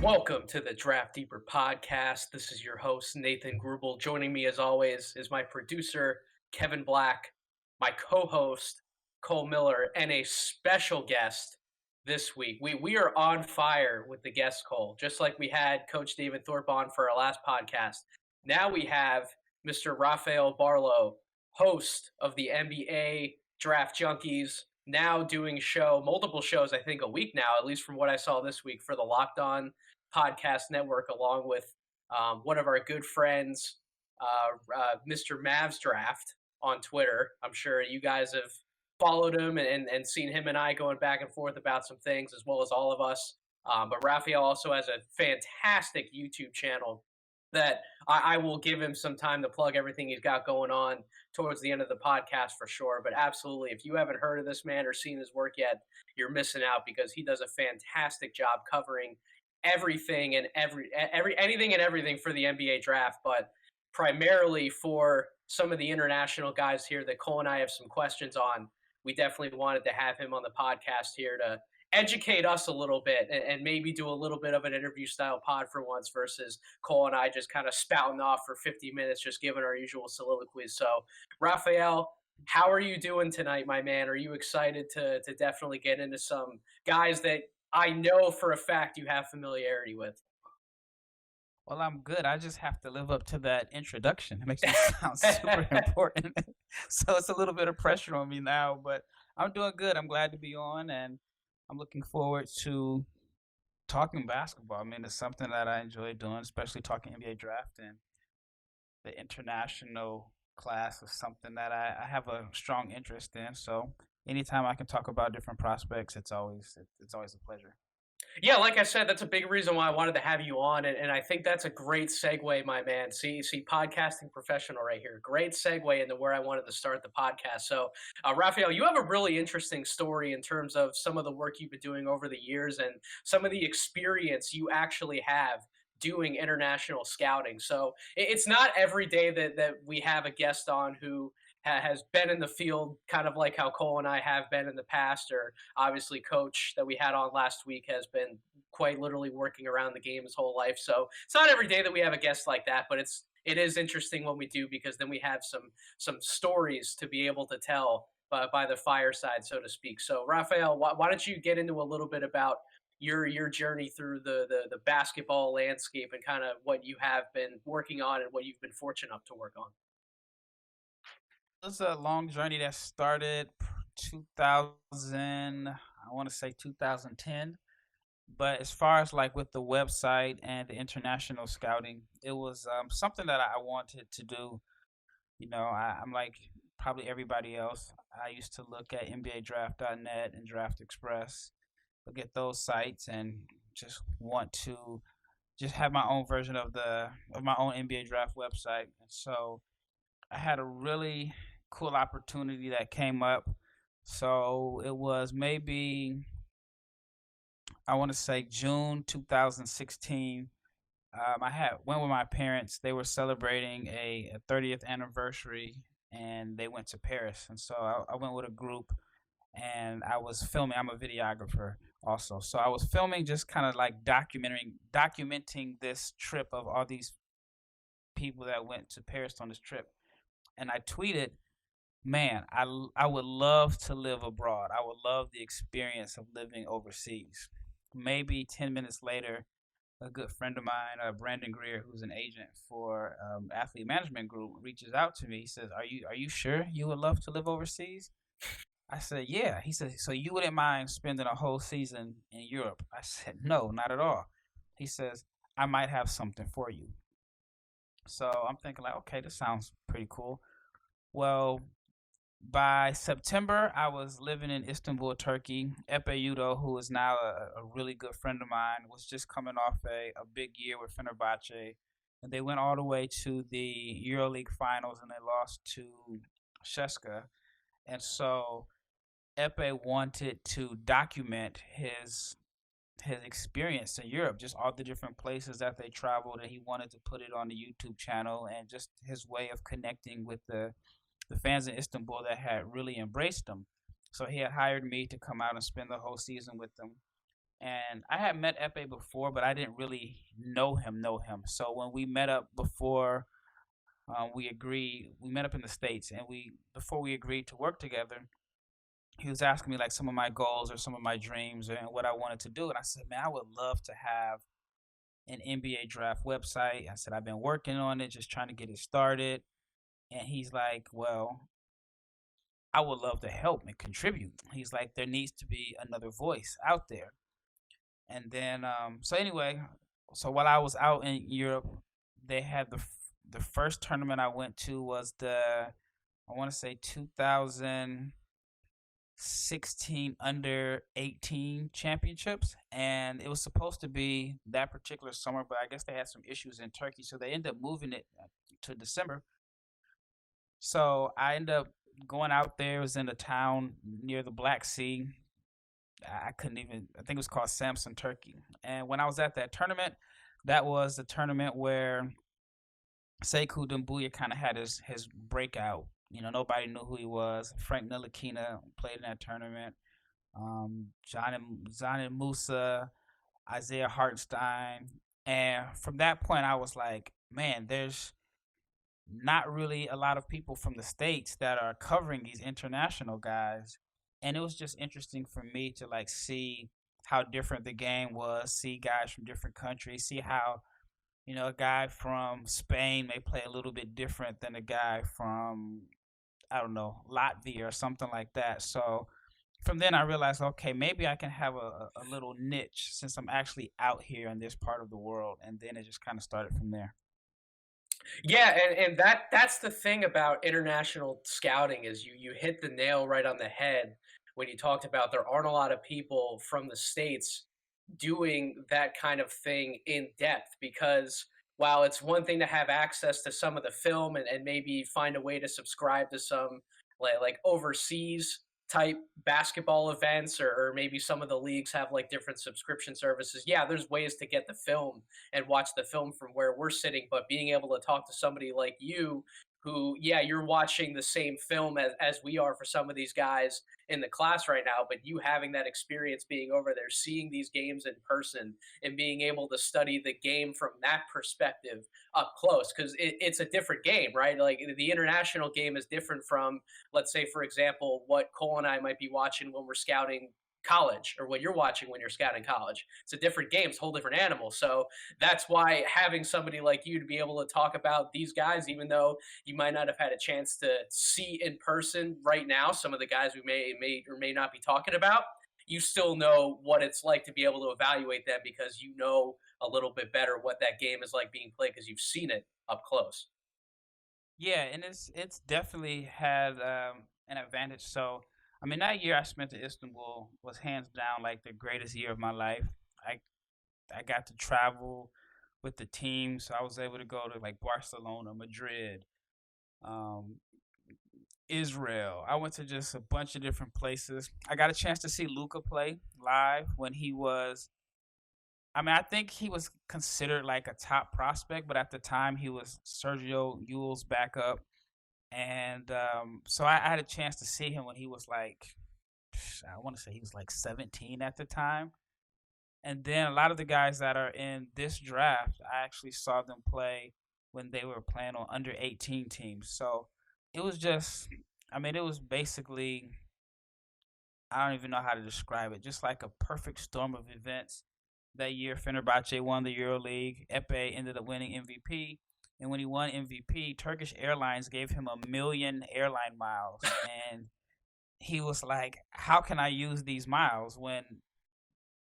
Welcome to the Draft Deeper podcast. This is your host, Nathan Grubel. Joining me, as always, is my producer, Kevin Black, my co host, Cole Miller, and a special guest this week. We are on fire with the guest, Cole, just like we had Coach David Thorpe on for our last podcast. Now we have Mr. Rafael Barlowe, host of the NBA Draft Junkies, now doing multiple shows, I think a week now, at least from what I saw this week for the LockedOn podcast network, along with one of our good friends, Mr. Mavs Draft on Twitter. I'm sure you guys have followed him and seen him and I going back and forth about some things, as well as all of us. But Raphael also has a fantastic YouTube channel that I will give him some time to plug everything he's got going on towards the end of the podcast for sure. But absolutely, if you haven't heard of this man or seen his work yet, you're missing out because he does a fantastic job covering everything and anything and everything for the NBA draft, but primarily for some of the international guys here that Cole and I have some questions on. We definitely wanted to have him on the podcast here to educate us a little bit and maybe do a little bit of an interview style pod for once versus Cole and I just kind of spouting off for 50 minutes, just giving our usual soliloquies. So, Raphael, how are you doing tonight, my man? Are you excited to definitely get into some guys that I know for a fact you have familiarity with? Well, I'm good. I just have to live up to that introduction. It makes me sound super important. So it's a little bit of pressure on me now, but I'm doing good. I'm glad to be on, and I'm looking forward to talking basketball. I mean, it's something that I enjoy doing, especially talking NBA draft, and the international class is something that I have a strong interest in. So anytime I can talk about different prospects, it's always a pleasure. Yeah, like I said, that's a big reason why I wanted to have you on, and I think that's a great segue, my man. See, podcasting professional right here. Great segue into where I wanted to start the podcast. So, Raphael, you have a really interesting story in terms of some of the work you've been doing over the years and some of the experience you actually have doing international scouting. So it's not every day that we have a guest on who has been in the field, kind of like how Cole and I have been in the past, or obviously Coach that we had on last week has been quite literally working around the game his whole life. So it's not every day that we have a guest like that, but it is interesting when we do because then we have some stories to be able to tell by the fireside, so to speak. So Raphael, why don't you get into a little bit about your journey through the basketball landscape and kind of what you have been working on and what you've been fortunate enough to work on? It's a long journey that started 2000, I want to say 2010. But as far as like with the website and the international scouting, it was something that I wanted to do. I'm like probably everybody else. I used to look at NBADraft.net and Draft Express, look at those sites, and just want to just have my own version of my own NBA draft website. And so I had a really cool opportunity that came up. So it was maybe I want to say June 2016. I had went with my parents. They were celebrating a 30th anniversary, and they went to Paris. And so I went with a group, and I was filming. I'm a videographer also, so I was filming, just kind of like documenting this trip of all these people that went to Paris on this trip. And I tweeted, "Man, I would love to live abroad. I would love the experience of living overseas." Maybe 10 minutes later, a good friend of mine, Brandon Greer, who's an agent for Athlete Management Group, reaches out to me. He says, "Are you sure you would love to live overseas?" I said, "Yeah." He said, "So you wouldn't mind spending a whole season in Europe?" I said, "No, not at all." He says, "I might have something for you." So I'm thinking like, okay, this sounds pretty cool. Well, by September, I was living in Istanbul, Turkey. Epe Udo, who is now a really good friend of mine, was just coming off a big year with Fenerbahce. And they went all the way to the EuroLeague finals, and they lost to Sheska. And so Epe wanted to document his experience in Europe, just all the different places that they traveled, and he wanted to put it on the YouTube channel, and just his way of connecting with the fans in Istanbul that had really embraced him. So he had hired me to come out and spend the whole season with them. And I had met Epe before, but I didn't really know him. So when we met up before we met up in the States, and before we agreed to work together, he was asking me like some of my goals or some of my dreams and what I wanted to do. And I said, man, I would love to have an NBA draft website. I said, I've been working on it, just trying to get it started. And he's like, well, I would love to help and contribute. He's like, there needs to be another voice out there. And then, so anyway, so while I was out in Europe, they had the first tournament I went to was I want to say 2016 under 18 championships, and it was supposed to be that particular summer, but I guess they had some issues in Turkey, so they ended up moving it to December. So I ended up going out there. It was in a town near the Black Sea. I couldn't even, I think it was called Samsun, Turkey. And when I was at that tournament, that was the tournament where Sekou Doumbouya kind of had his breakout. You know, nobody knew who he was. Frank Ntilikina played in that tournament. Johnny Musa, Isaiah Hartenstein. And from that point, I was like, man, there's not really a lot of people from the States that are covering these international guys. And it was just interesting for me to like see how different the game was, see guys from different countries, see how, you know, a guy from Spain may play a little bit different than a guy from, I don't know, Latvia or something like that. So from then I realized, okay, maybe I can have a little niche since I'm actually out here in this part of the world. And then it just kind of started from there. Yeah, and that's the thing about international scouting is you hit the nail right on the head when you talked about there aren't a lot of people from the States doing that kind of thing in depth because while it's one thing to have access to some of the film and maybe find a way to subscribe to some like overseas type basketball events or maybe some of the leagues have like different subscription services. Yeah, there's ways to get the film and watch the film from where we're sitting, but being able to talk to somebody like you who, yeah, you're watching the same film as we are for some of these guys in the class right now, but you having that experience being over there, seeing these games in person and being able to study the game from that perspective up close, because it's a different game, right? Like the international game is different from, let's say, for example, what Cole and I might be watching when we're scouting college or what you're watching when you're scouting college. It's a different game, it's a whole different animal. So that's why having somebody like you to be able to talk about these guys, even though you might not have had a chance to see in person right now, some of the guys we may or may not be talking about, you still know what it's like to be able to evaluate them because you know a little bit better what that game is like being played because you've seen it up close. Yeah, and it's definitely had an advantage. So, I mean, that year I spent in Istanbul was hands down like the greatest year of my life. I I got to travel with the team, so I was able to go to like Barcelona, Madrid, um, Israel. I went to just a bunch of different places. I got a chance to see Luca play live when he was. I mean, I think he was considered like a top prospect, but at the time he was Sergio Yule's backup. And so I had a chance to see him when he was like, I want to say he was like 17 at the time. And then a lot of the guys that are in this draft, I actually saw them play when they were playing on under 18 teams. So it was just, I mean, it was basically, I don't even know how to describe it, just like a perfect storm of events. That year, Fenerbahce won the EuroLeague. Epe ended up winning MVP. And when he won MVP, Turkish Airlines gave him 1,000,000 airline miles. And he was like, how can I use these miles when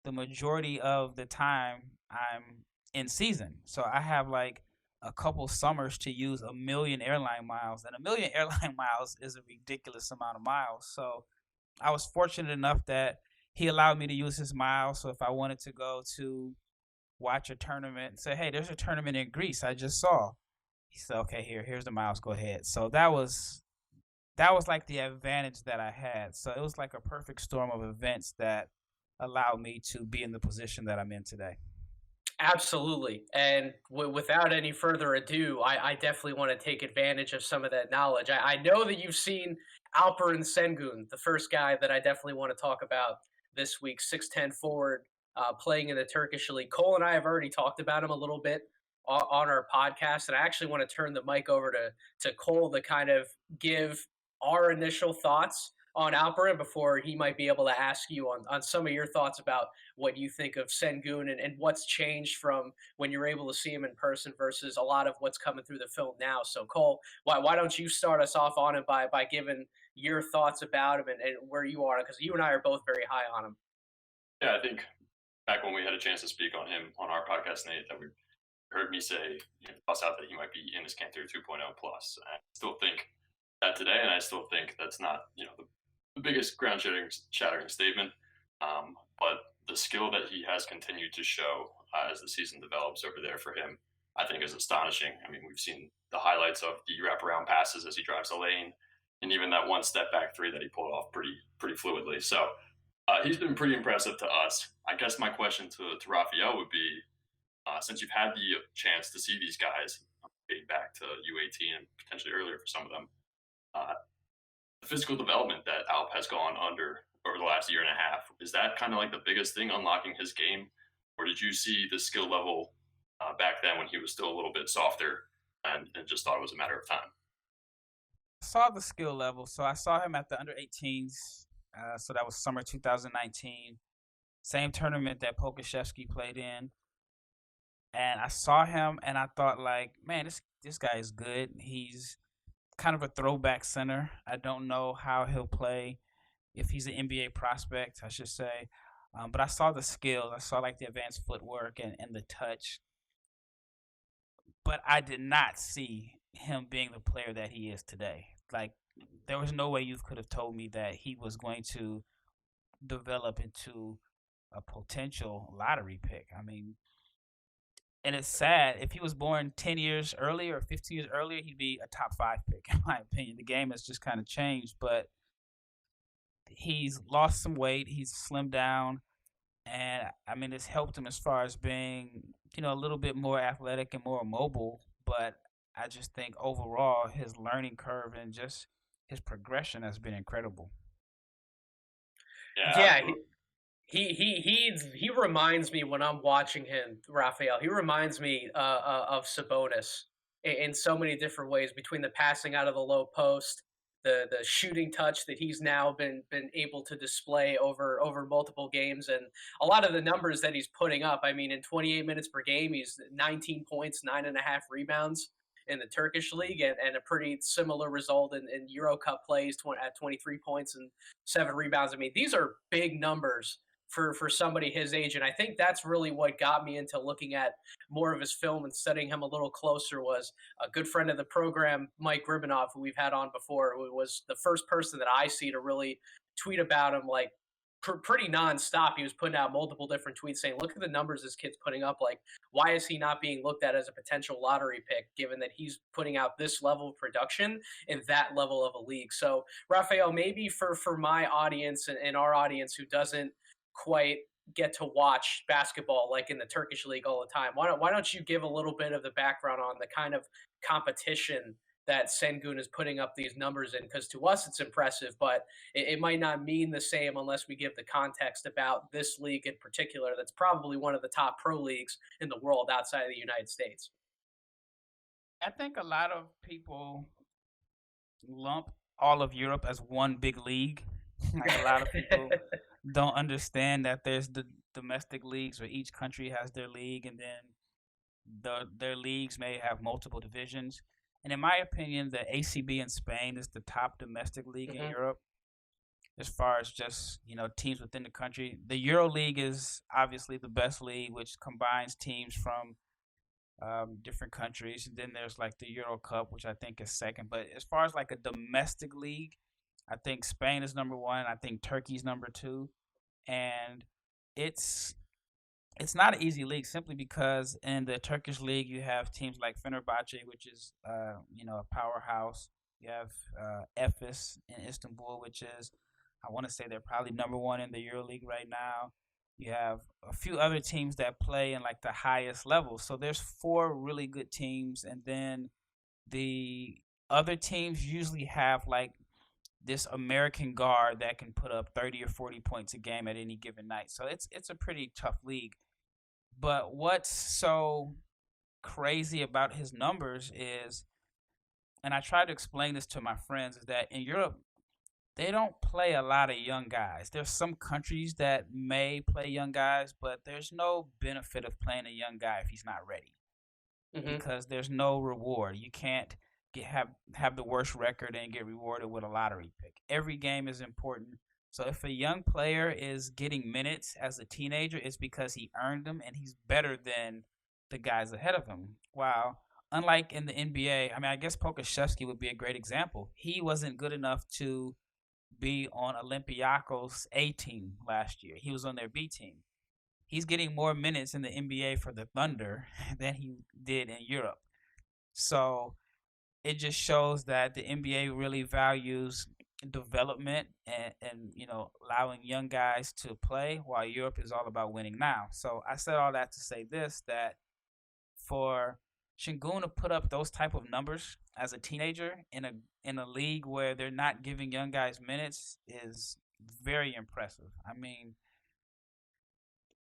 the majority of the time I'm in season? So I have like a couple summers to use 1,000,000 airline miles. And 1,000,000 airline miles is a ridiculous amount of miles. So I was fortunate enough that he allowed me to use his miles. So if I wanted to go to watch a tournament and say, hey, there's a tournament in Greece I just saw. He said, okay, here's the miles, go ahead. So that was like the advantage that I had. So it was like a perfect storm of events that allowed me to be in the position that I'm in today. Absolutely. And without any further ado, I definitely want to take advantage of some of that knowledge. I know that you've seen Alperen Sengun, the first guy that I definitely want to talk about this week, 6'10 forward playing in the Turkish league. Cole and I have already talked about him a little bit on our podcast, and I actually want to turn the mic over to Cole to kind of give our initial thoughts on Alperen before he might be able to ask you on some of your thoughts about what you think of Sengun and what's changed from when you're able to see him in person versus a lot of what's coming through the film now. So Cole, why don't you start us off on it by giving your thoughts about him and where you are, because you and I are both very high on him. Yeah, I think back when we had a chance to speak on him on our podcast, Nate, that we heard me say, toss out that he might be in his Cantor 2.0 plus. I still think that today, and I still think that's not, the biggest ground shattering statement. But the skill that he has continued to show as the season develops over there for him, I think is astonishing. I mean, we've seen the highlights of the wraparound passes as he drives the lane, and even that one step back three that he pulled off pretty fluidly. So he's been pretty impressive to us. I guess my question to Raphael would be, since you've had the chance to see these guys dating back to U18 and potentially earlier for some of them, the physical development that Alp has gone under over the last year and a half, is that kind of like the biggest thing unlocking his game? Or did you see the skill level back then when he was still a little bit softer and just thought it was a matter of time? I saw the skill level. So I saw him at the under-18s. So that was summer 2019. Same tournament that Pokashevsky played in. And I saw him and I thought, like, man, this guy is good. He's kind of a throwback center. I don't know how he'll play, if he's an NBA prospect, I should say. But I saw the skill. I saw like the advanced footwork and the touch. But I did not see him being the player that he is today. Like, there was no way you could have told me that he was going to develop into a potential lottery pick. I mean, and it's sad. If he was born 10 years earlier or 15 years earlier, he'd be a top 5 pick, in my opinion. The game has just kind of changed, but he's lost some weight. He's slimmed down. And, I mean, it's helped him as far as being, a little bit more athletic and more mobile. But I just think overall his learning curve and just his progression has been incredible. Yeah. He reminds me when I'm watching him, Raphael. He reminds me of Sabonis in so many different ways, between the passing out of the low post, the shooting touch that he's now been able to display over multiple games, and a lot of the numbers that he's putting up. I mean, in 28 minutes per game, he's 19 points, 9.5 rebounds in the Turkish league, and a pretty similar result in Euro Cup plays at 23 points and 7 rebounds. I mean, these are big numbers for somebody his age. And I think that's really what got me into looking at more of his film and studying him a little closer. Was a good friend of the program, Mike Ribinoff, who we've had on before, who was the first person that I see to really tweet about him, like, pretty nonstop. He was putting out multiple different tweets saying, look at the numbers this kid's putting up. Like, why is he not being looked at as a potential lottery pick, given that he's putting out this level of production in that level of a league? So, Raphael, maybe for my audience and our audience who doesn't quite get to watch basketball like in the Turkish league all the time, why don't you give a little bit of the background on the kind of competition that Sengun is putting up these numbers in? Because to us it's impressive, but it might not mean the same unless we give the context about this league in particular, that's probably one of the top pro leagues in the world outside of the United States. I think a lot of people lump all of Europe as one big league. Like, a lot of people don't understand that there's the domestic leagues where each country has their league, and then their leagues may have multiple divisions. And in my opinion, the ACB in Spain is the top domestic league in Europe, as far as just, teams within the country. The Euro League is obviously the best league, which combines teams from different countries. And then there's like the Euro Cup, which I think is second. But as far as like a domestic league, I think Spain is number 1. I think Turkey's number 2. And it's not an easy league, simply because in the Turkish league you have teams like Fenerbahce, which is a powerhouse. You have Efes in Istanbul, which is, I want to say they're probably number 1 in the EuroLeague right now. You have a few other teams that play in like the highest level. So there's 4 really good teams, and then the other teams usually have like this American guard that can put up 30 or 40 points a game at any given night. So it's a pretty tough league. But what's so crazy about his numbers is, and I try to explain this to my friends, is that in Europe, they don't play a lot of young guys. There's some countries that may play young guys, but there's no benefit of playing a young guy if he's not ready, because there's no reward. You can't have the worst record and get rewarded with a lottery pick. Every game is important. So if a young player is getting minutes as a teenager, it's because he earned them and he's better than the guys ahead of him. While unlike in the NBA, I mean, I guess Prkacin would be a great example. He wasn't good enough to be on Olympiacos' A team last year. He was on their B team. He's getting more minutes in the NBA for the Thunder than he did in Europe. So it just shows that the NBA really values development and allowing young guys to play, while Europe is all about winning now. So I said all that to say this, that for Sengun to put up those type of numbers as a teenager in a league where they're not giving young guys minutes is very impressive. I mean,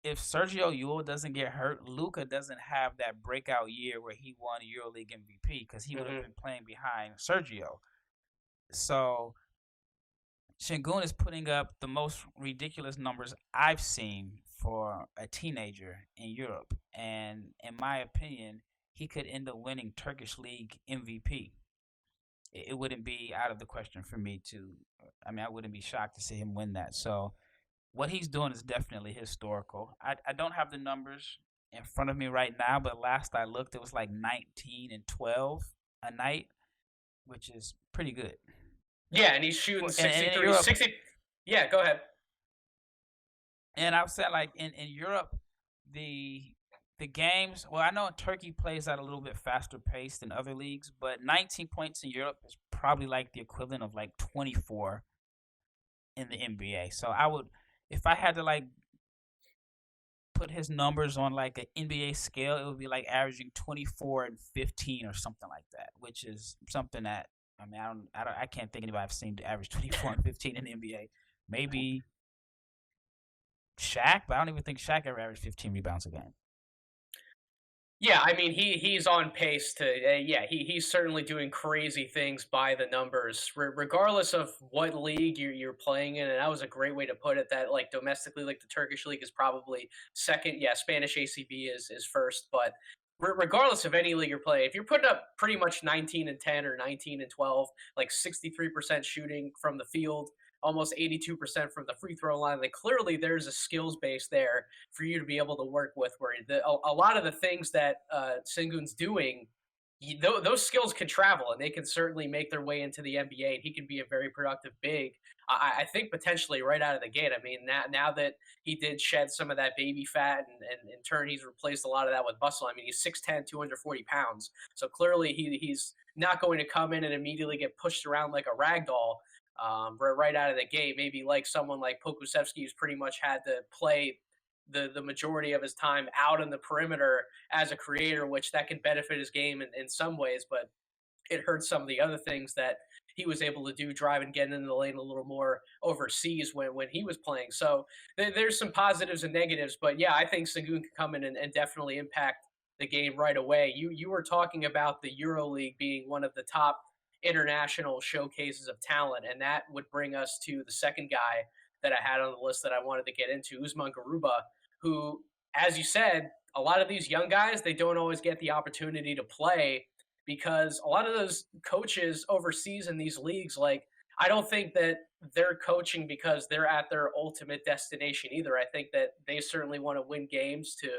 if Sergio Llull doesn't get hurt, Luka doesn't have that breakout year where he won EuroLeague MVP, because he would have been playing behind Sergio. So Sengun is putting up the most ridiculous numbers I've seen for a teenager in Europe. And in my opinion, he could end up winning Turkish League MVP. It wouldn't be out of the question for me I wouldn't be shocked to see him win that. So what he's doing is definitely historical. I don't have the numbers in front of me right now, but last I looked, it was like 19 and 12 a night, which is pretty good. Yeah, and he's shooting 63, Europe, 60. Yeah, go ahead. And I've said, like, in Europe, the games, well, I know Turkey plays at a little bit faster pace than other leagues, but 19 points in Europe is probably like the equivalent of like 24 in the NBA. So I would, if I had to like put his numbers on like an NBA scale, it would be like averaging 24 and 15 or something like that, which is something that, I mean, I can't think anybody I've seen to average 24 and 15 in the NBA. Maybe Shaq, but I don't even think Shaq ever averaged 15 rebounds a game. Yeah, I mean, he's on pace to, he's certainly doing crazy things by the numbers, regardless of what league you're playing in. And that was a great way to put it, that like domestically, like the Turkish league is probably second. Yeah, Spanish ACB is first, but regardless of any league you're playing, if you're putting up pretty much 19 and 10 or 19 and 12, like 63% shooting from the field, almost 82% from the free throw line, like clearly there's a skills base there for you to be able to work with, where a lot of the things that Sengun's doing, those skills can travel and they can certainly make their way into the NBA, and he can be a very productive big. I think potentially right out of the gate. I mean, now that he did shed some of that baby fat, and in turn he's replaced a lot of that with muscle. I mean, he's 6'10", 240 pounds. So clearly he's not going to come in and immediately get pushed around like a rag doll right out of the gate. Maybe like someone like Pokusevski, who's pretty much had to play the majority of his time out in the perimeter as a creator, which that can benefit his game in some ways, but it hurts some of the other things that he was able to do, drive and get into the lane a little more overseas when he was playing. So there's some positives and negatives, but yeah, I think Sengun can come in and definitely impact the game right away. You were talking about the EuroLeague being one of the top international showcases of talent, and that would bring us to the second guy that I had on the list that I wanted to get into, Usman Garuba, who, as you said, a lot of these young guys, they don't always get the opportunity to play because a lot of those coaches overseas in these leagues, like, I don't think that they're coaching because they're at their ultimate destination either. I think that they certainly want to win games to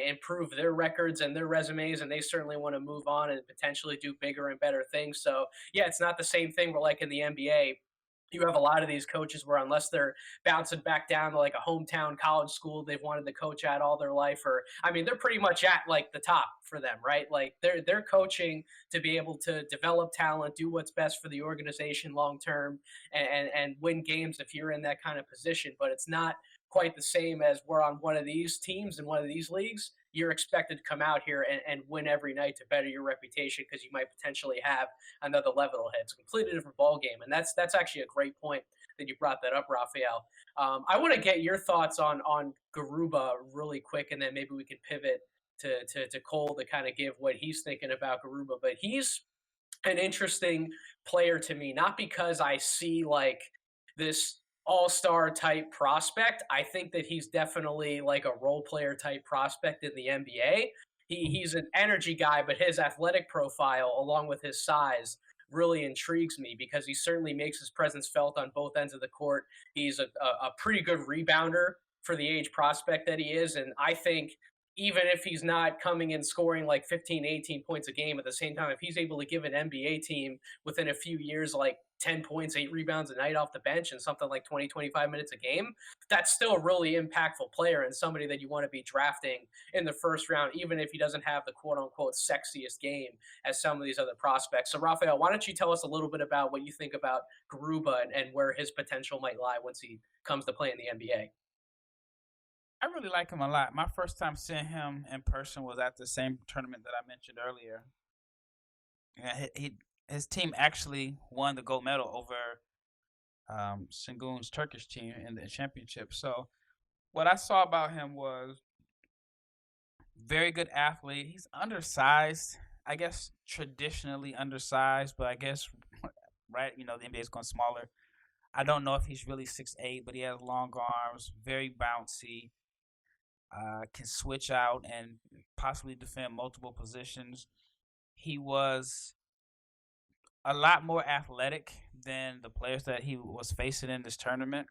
improve their records and their resumes, and they certainly want to move on and potentially do bigger and better things. So, yeah, it's not the same thing where, like in the NBA, you have a lot of these coaches where unless they're bouncing back down to like a hometown college school they've wanted to coach at all their life, or I mean, they're pretty much at like the top for them, right? Like they're coaching to be able to develop talent, do what's best for the organization long term, and win games if you're in that kind of position. But it's not quite the same as we're on one of these teams in one of these leagues. you're expected to come out here and win every night to better your reputation because you might potentially have another level hit. It's a completely different ball game, and that's actually a great point that you brought that up, Raphael. I want to get your thoughts on Garuba really quick, and then maybe we can pivot to Cole to kind of give what he's thinking about Garuba. But he's an interesting player to me, not because I see like this all-star type prospect. I think that he's definitely like a role player type prospect in the NBA. He's an energy guy, but his athletic profile, along with his size, really intrigues me because he certainly makes his presence felt on both ends of the court. He's a pretty good rebounder for the age prospect that he is, and I think even if he's not coming in scoring like 15, 18 points a game at the same time, if he's able to give an NBA team within a few years like 10 points, 8 rebounds a night off the bench and something like 20, 25 minutes a game, that's still a really impactful player and somebody that you want to be drafting in the first round, even if he doesn't have the quote unquote sexiest game as some of these other prospects. So, Raphael, why don't you tell us a little bit about what you think about Garuba and where his potential might lie once he comes to play in the NBA? I really like him a lot. My first time seeing him in person was at the same tournament that I mentioned earlier. Yeah, his team actually won the gold medal over Sengun's Turkish team in the championship. So what I saw about him was very good athlete. He's undersized, I guess traditionally undersized, but I guess right, the NBA is going smaller. I don't know if he's really 6'8", but he has long arms, very bouncy. Can switch out and possibly defend multiple positions. He was a lot more athletic than the players that he was facing in this tournament.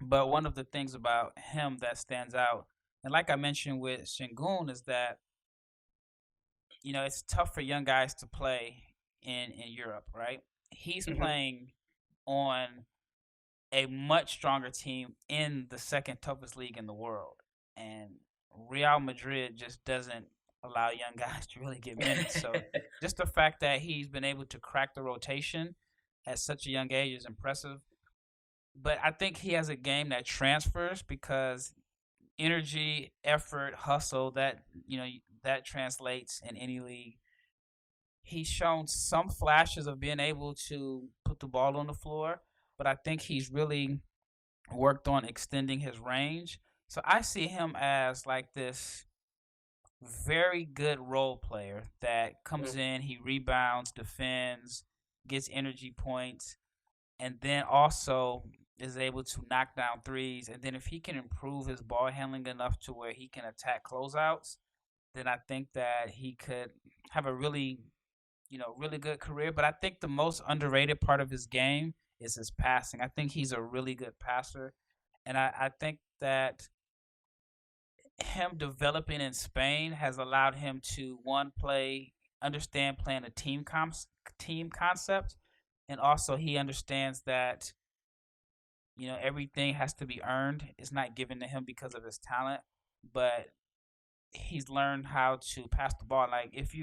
But one of the things about him that stands out, and like I mentioned with Sengun, is that it's tough for young guys to play in Europe, right? He's playing on a much stronger team in the second toughest league in the world. And Real Madrid just doesn't allow young guys to really get minutes. So just the fact that he's been able to crack the rotation at such a young age is impressive. But I think he has a game that transfers because energy, effort, hustle, that translates in any league. He's shown some flashes of being able to put the ball on the floor, but I think he's really worked on extending his range. So I see him as like this very good role player that comes in, he rebounds, defends, gets energy points, and then also is able to knock down threes. And then if he can improve his ball handling enough to where he can attack closeouts, then I think that he could have a really good career. But I think the most underrated part of his game is his passing. I think he's a really good passer. And I think that him developing in Spain has allowed him to understand playing a team concept, and also he understands that everything has to be earned. It's not given to him because of his talent, but he's learned how to pass the ball. Like if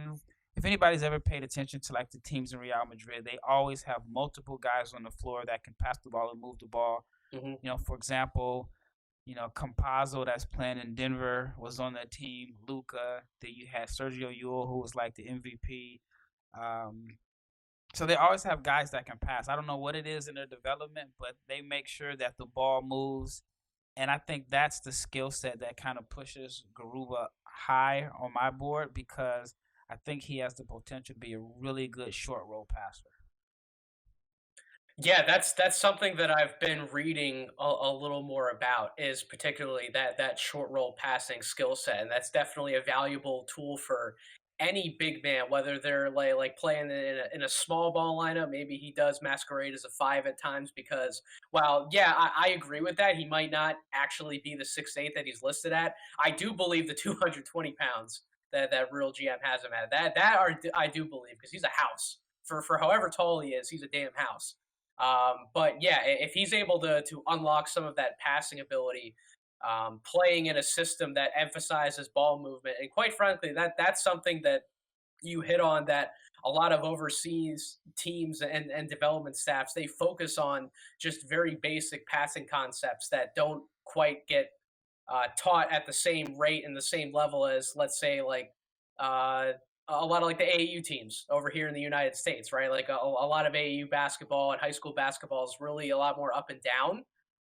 anybody's ever paid attention to like the teams in Real Madrid, they always have multiple guys on the floor that can pass the ball and move the ball. For example, Campazzo that's playing in Denver was on that team. Luka. Then you had Sergio Llull, who was like the MVP. So they always have guys that can pass. I don't know what it is in their development, but they make sure that the ball moves. And I think that's the skill set that kind of pushes Garuba high on my board because I think he has the potential to be a really good short roll passer. Yeah, that's something that I've been reading a little more about is particularly that short roll passing skill set, and that's definitely a valuable tool for any big man, whether they're like playing in a small ball lineup. Maybe he does masquerade as a 5 at times because, while yeah, I agree with that. He might not actually be the 6'8" that he's listed at. I do believe the 220 pounds that real GM has him at. I do believe because he's a house for however tall he is. He's a damn house. But yeah, if he's able to unlock some of that passing ability, playing in a system that emphasizes ball movement, and quite frankly, that's something that you hit on that a lot of overseas teams and development staffs, they focus on just very basic passing concepts that don't quite get taught at the same rate and the same level as, let's say, like a lot of like the AAU teams over here in the United States, right? Like a lot of AAU basketball and high school basketball is really a lot more up and down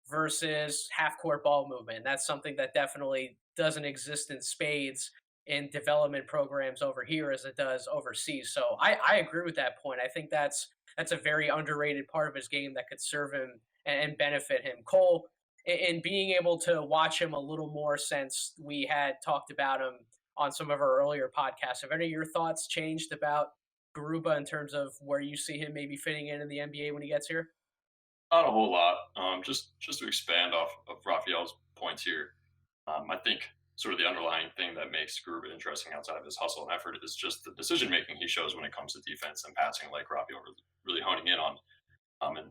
versus half court ball movement. And that's something that definitely doesn't exist in spades in development programs over here as it does overseas. So I agree with that point. I think that's a very underrated part of his game that could serve him and benefit him. Cole, in being able to watch him a little more since we had talked about him on some of our earlier podcasts, have any of your thoughts changed about Garuba in terms of where you see him maybe fitting in the NBA when he gets here? Not a whole lot. Just to expand off of Raphael's points here, I think sort of the underlying thing that makes Garuba interesting outside of his hustle and effort is just the decision making he shows when it comes to defense and passing, like Raphael really honing in on.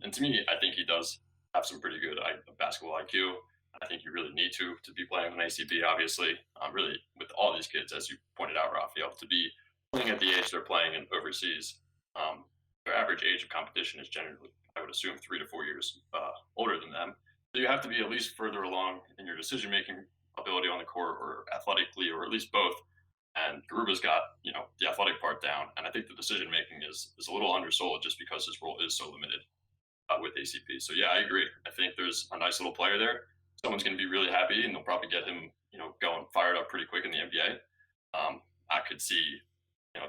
And to me, I think he does have some pretty good basketball IQ. I think you really need to be playing on ACB, obviously. Really, with all these kids, as you pointed out, Raphael, to be playing at the age they're playing in overseas, their average age of competition is generally, I would assume, 3 to 4 years older than them. So you have to be at least further along in your decision-making ability on the court, or athletically, or at least both. And Garuba's got, the athletic part down. And I think the decision-making is a little undersold just because his role is so limited with ACP. So yeah, I agree. I think there's a nice little player there. Someone's going to be really happy, and they'll probably get him, going fired up pretty quick in the NBA. I could see,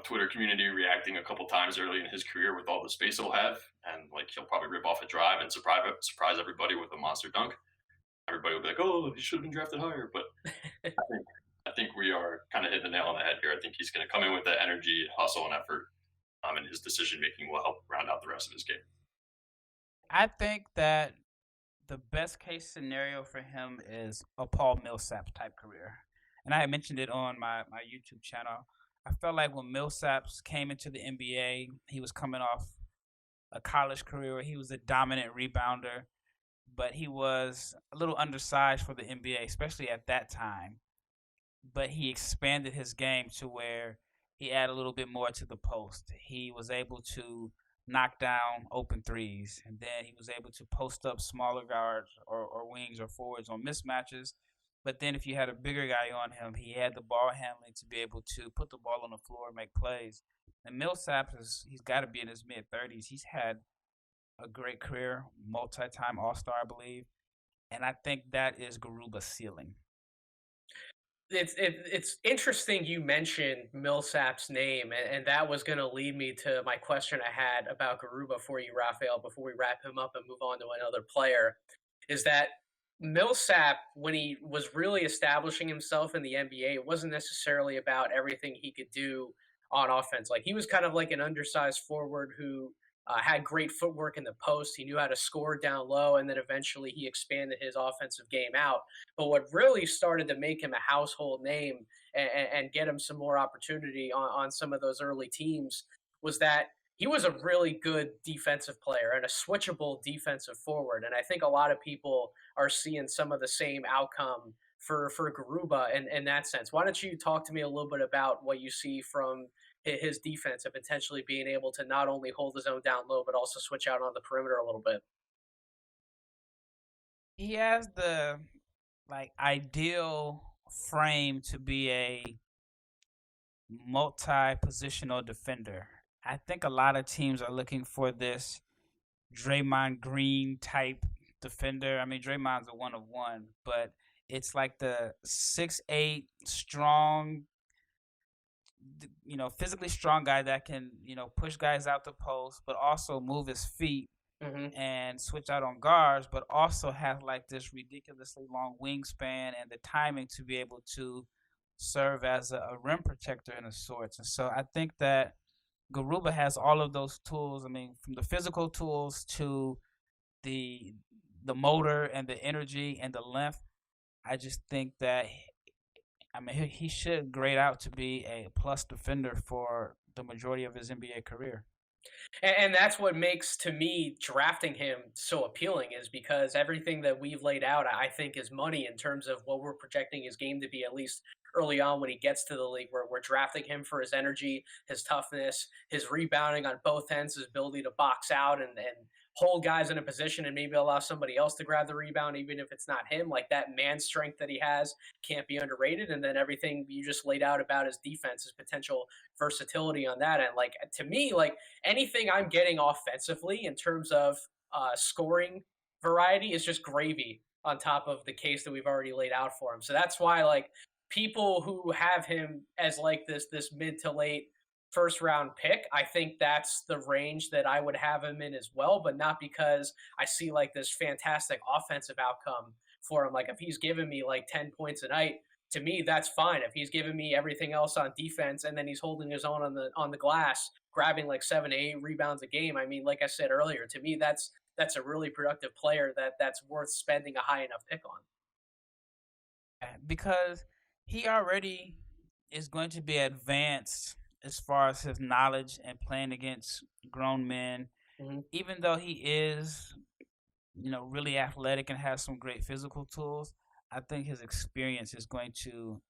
Twitter community reacting a couple times early in his career with all the space he'll have, and like he'll probably rip off a drive and surprise everybody with a monster dunk. Everybody will be like, "Oh, he should have been drafted higher." But I think we are kind of hitting the nail on the head here. I think he's going to come in with that energy, hustle, and effort, and his decision making will help round out the rest of his game. I think that the best case scenario for him is a Paul Millsap type career. And I had mentioned it on my YouTube channel. I felt like when Millsap came into the NBA, he was coming off a college career where he was a dominant rebounder, but he was a little undersized for the NBA, especially at that time. But he expanded his game to where he added a little bit more to the post. He was able to knock down open threes, and then he was able to post up smaller guards or wings or forwards on mismatches. But then if you had a bigger guy on him, he had the ball handling to be able to put the ball on the floor and make plays. And Millsap, he's got to be in his mid-30s. He's had a great career, multi-time All-Star, I believe. And I think that is Garuba's ceiling. It's interesting you mentioned Millsap's name, and that was going to lead me to my question I had about Garuba for you, Raphael, before we wrap him up and move on to another player, is that Millsap, when he was really establishing himself in the NBA, it wasn't necessarily about everything he could do on offense. Like, he was kind of like an undersized forward who had great footwork in the post. He knew how to score down low, and then eventually he expanded his offensive game out. But what really started to make him a household name and get him some more opportunity on some of those early teams was that he was a really good defensive player and a switchable defensive forward. And I think a lot of people are seeing some of the same outcome for Garuba in that sense. Why don't you talk to me a little bit about what you see from his defense and potentially being able to not only hold his own down low, but also switch out on the perimeter a little bit? He has the ideal frame to be a multi-positional defender. I think a lot of teams are looking for this Draymond Green type defender. I mean, Draymond's a one-of-one, but it's like the 6'8", strong, physically strong guy that can, push guys out the post, but also move his feet and switch out on guards, but also have like this ridiculously long wingspan and the timing to be able to serve as a rim protector in a sorts. And so I think that Garuba has all of those tools. I mean, from the physical tools to the motor and the energy and the length. I just think that he should grade out to be a plus defender for the majority of his NBA career. And that's what makes, to me, drafting him so appealing, is because everything that we've laid out, I think, is money in terms of what we're projecting his game to be, at least early on when he gets to the league. We're drafting him for his energy, his toughness, his rebounding on both ends, his ability to box out and hold guys in a position and maybe allow somebody else to grab the rebound, even if it's not him. Like that man strength that he has can't be underrated. And then everything you just laid out about his defense, his potential versatility on that. And like to me, like anything I'm getting offensively in terms of scoring variety is just gravy on top of the case that we've already laid out for him. So that's why like people who have him as like this mid to late first round pick, I think that's the range that I would have him in as well, but not because I see like this fantastic offensive outcome for him. Like if he's giving me like 10 points a night, to me that's fine. If he's giving me everything else on defense and then he's holding his own on the glass, grabbing like 7 to 8 rebounds a game, I mean, like I said earlier, to me that's a really productive player that's worth spending a high enough pick on. Because he already is going to be advanced as far as his knowledge and playing against grown men. Mm-hmm. Even though he is, really athletic and has some great physical tools, I think his experience is going to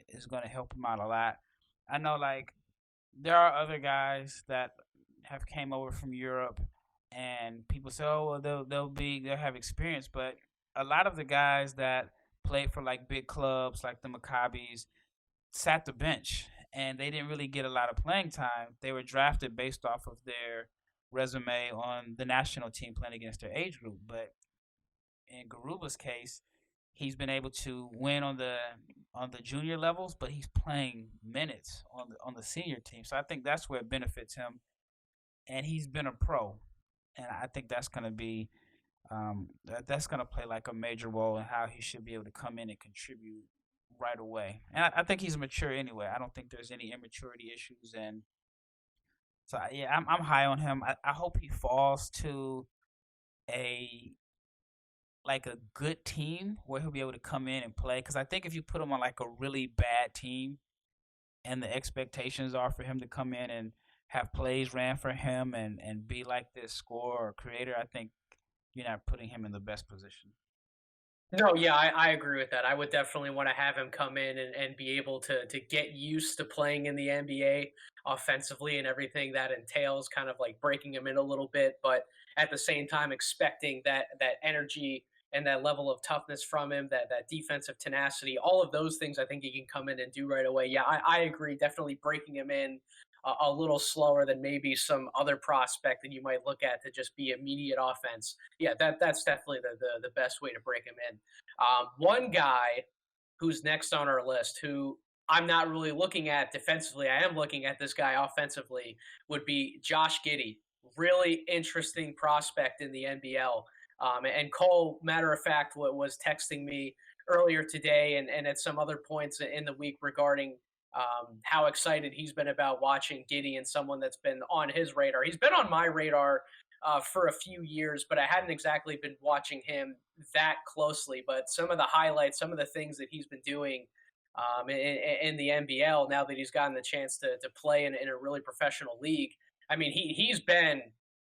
help him out a lot. I know, like, there are other guys that have came over from Europe, and people say, "Oh, well, they'll have experience," but a lot of the guys that played for like big clubs like the Maccabees sat the bench, and they didn't really get a lot of playing time. They were drafted based off of their resume on the national team playing against their age group. But in Garuba's case, he's been able to win on the junior levels, but he's playing minutes on the senior team. So I think that's where it benefits him. And he's been a pro, and I think that's going to be that's going to play like a major role in how he should be able to come in and contribute right away. And I think he's mature anyway. I don't think there's any immaturity issues, and so yeah, I'm high on him. I hope he falls to a good team where he'll be able to come in and play. Because I think if you put him on like a really bad team, and the expectations are for him to come in and have plays ran for him and be like this scorer or creator, I think you're not putting him in the best position. No, yeah, I agree with that. I would definitely want to have him come in and be able to get used to playing in the NBA offensively and everything that entails, kind of like breaking him in a little bit, but at the same time expecting that energy and that level of toughness from him, that defensive tenacity, all of those things I think he can come in and do right away. Yeah, I agree. Definitely breaking him in a little slower than maybe some other prospect that you might look at to just be immediate offense. Yeah, that's definitely the best way to break him in. One guy who's next on our list, who I'm not really looking at defensively, I am looking at this guy offensively, would be Josh Giddey. Really interesting prospect in the NBL. And Cole, matter of fact, was texting me earlier today and at some other points in the week regarding how excited he's been about watching Giddey and someone that's been on his radar. He's been on my radar for a few years, but I hadn't exactly been watching him that closely. But some of the highlights, some of the things that he's been doing in the NBL now that he's gotten the chance to play in a really professional league. I mean, he's been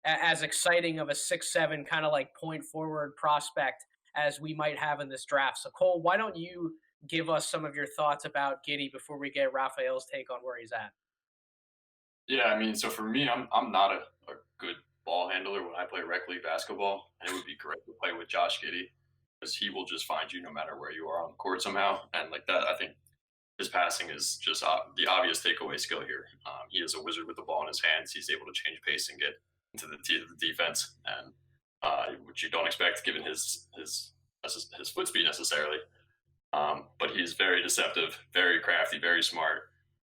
as exciting of a 6'7" kind of like point forward prospect as we might have in this draft. So Cole, why don't you give us some of your thoughts about Giddey before we get Raphael's take on where he's at? Yeah, I mean, so for me, I'm not a good ball handler when I play rec league basketball, and it would be great to play with Josh Giddey because he will just find you no matter where you are on the court somehow. And like that, I think his passing is just the obvious takeaway skill here. He is a wizard with the ball in his hands. He's able to change pace and get into the defense, and which you don't expect given his foot speed necessarily. But he's very deceptive, very crafty, very smart.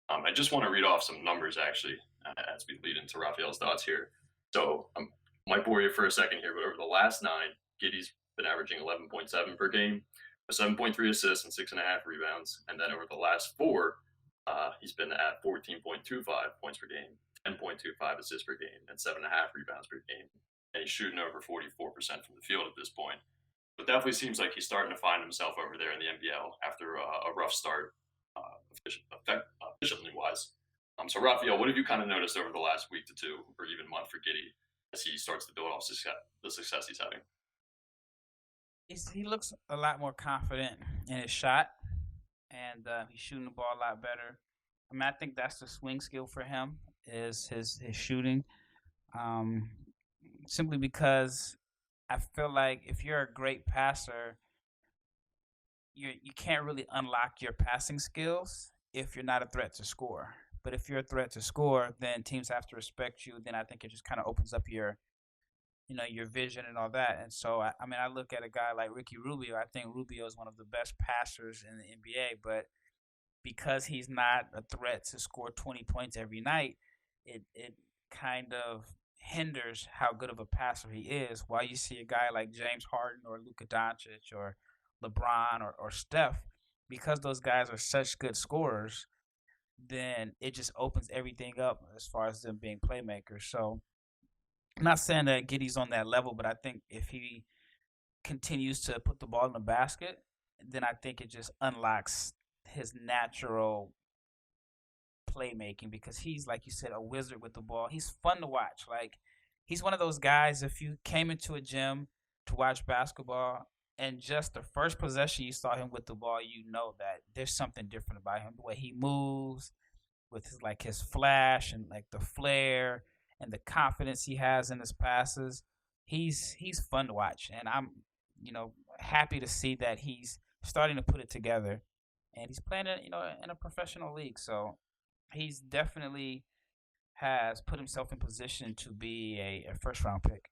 I just want to read off some numbers, actually, as we lead into Raphael's thoughts here. So I might bore you for a second here, but over the last 9, Giddey's been averaging 11.7 per game, 7.3 assists and 6.5 rebounds. And then over the last 4, he's been at 14.25 points per game, 10.25 assists per game, and 7.5 rebounds per game. And he's shooting over 44% from the field at this point. But definitely seems like he's starting to find himself over there in the NBL after a rough start, efficiently wise. So Raphael, what have you kind of noticed over the last week to 2 or even month for Giddey as he starts to build off the success he's having? He looks a lot more confident in his shot, and he's shooting the ball a lot better. I mean, I think that's the swing skill for him is his shooting. Um, Simply because I feel like if you're a great passer, you can't really unlock your passing skills if you're not a threat to score. But if you're a threat to score, then teams have to respect you. Then I think it just kind of opens up your vision and all that. And so I mean, I look at a guy like Ricky Rubio. I think Rubio is one of the best passers in the NBA, but because he's not a threat to score 20 points every night, it kind of hinders how good of a passer he is. While you see a guy like James Harden or Luka Doncic or LeBron or Steph, because those guys are such good scorers, then it just opens everything up as far as them being playmakers. So I'm not saying that Giddey's on that level, but I think if he continues to put the ball in the basket, then I think it just unlocks his natural playmaking because he's, like you said, a wizard with the ball. He's fun to watch. Like, he's one of those guys, if you came into a gym to watch basketball and just the first possession you saw him with the ball, you know that there's something different about him. The way he moves with his flash and like the flair and the confidence he has in his passes. He's fun to watch, and I'm happy to see that he's starting to put it together, and he's playing in a professional league. So he's definitely has put himself in position to be a first round pick.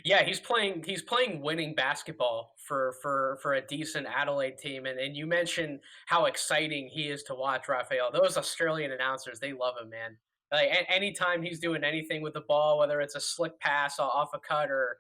Yeah, he's playing winning basketball for a decent Adelaide team, and you mentioned how exciting he is to watch, Raphael. Those Australian announcers, they love him, man. Like anytime he's doing anything with the ball, whether it's a slick pass off a cut or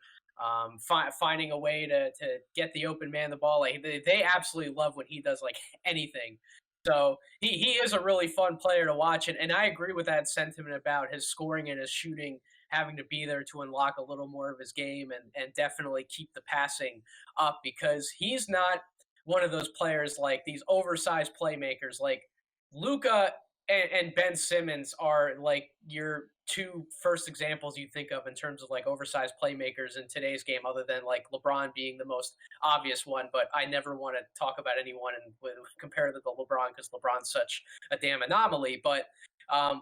finding a way to get the open man the ball, like they absolutely love when he does like anything. So he is a really fun player to watch, and I agree with that sentiment about his scoring and his shooting having to be there to unlock a little more of his game and definitely keep the passing up because he's not one of those players like these oversized playmakers like Luca and Ben Simmons are like your two first examples you think of in terms of like oversized playmakers in today's game, other than like LeBron being the most obvious one. But I never want to talk about anyone and compare them to LeBron because LeBron's such a damn anomaly. But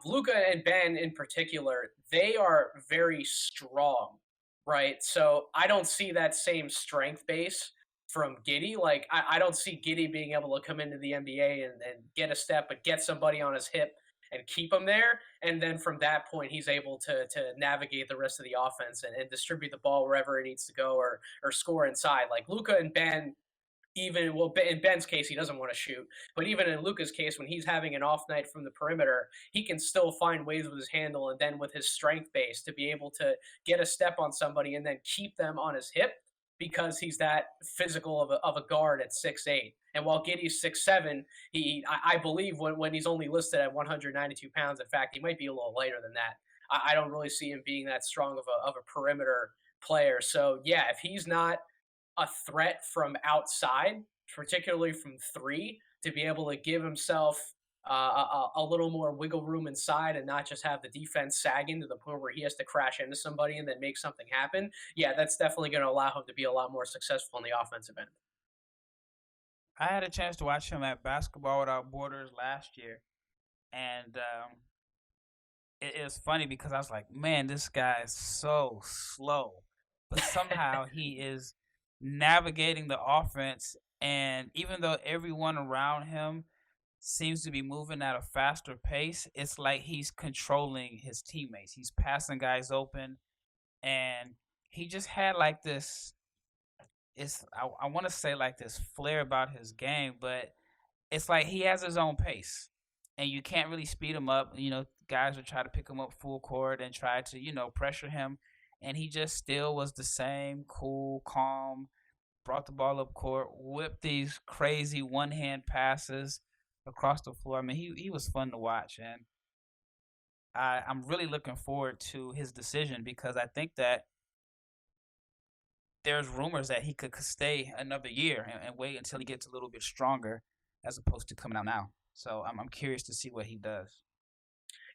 Luca and Ben in particular, they are very strong, right? So I don't see that same strength base from Giddey. Like I don't see Giddey being able to come into the NBA and get a step, but get somebody on his hip and keep him there. And then from that point, he's able to navigate the rest of the offense and distribute the ball wherever it needs to go or score inside. Like Luca and Ben, even in Ben's case, he doesn't want to shoot, but even in Luca's case, when he's having an off night from the perimeter, he can still find ways with his handle and then with his strength base to be able to get a step on somebody and then keep them on his hip because he's that physical of a guard at 6'8". And while Giddey's 6'7", I believe when he's only listed at 192 pounds, in fact, he might be a little lighter than that. I don't really see him being that strong of a perimeter player. So yeah, if he's not a threat from outside, particularly from three, to be able to give himself a little more wiggle room inside and not just have the defense sagging to the point where he has to crash into somebody and then make something happen. Yeah, that's definitely going to allow him to be a lot more successful on the offensive end. I had a chance to watch him at Basketball Without Borders last year, and it was funny because I was like, man, this guy is so slow, but somehow he is navigating the offense, and even though everyone around him seems to be moving at a faster pace, it's like he's controlling his teammates. He's passing guys open, and he just had like this. I want to say like this flair about his game, but it's like he has his own pace, and you can't really speed him up. Guys will try to pick him up full court and try to pressure him, and he just still was the same cool, calm. Brought the ball up court, whipped these crazy one-hand passes across the floor. I mean, he was fun to watch, and I'm really looking forward to his decision because I think that there's rumors that he could stay another year and wait until he gets a little bit stronger as opposed to coming out now. So I'm curious to see what he does.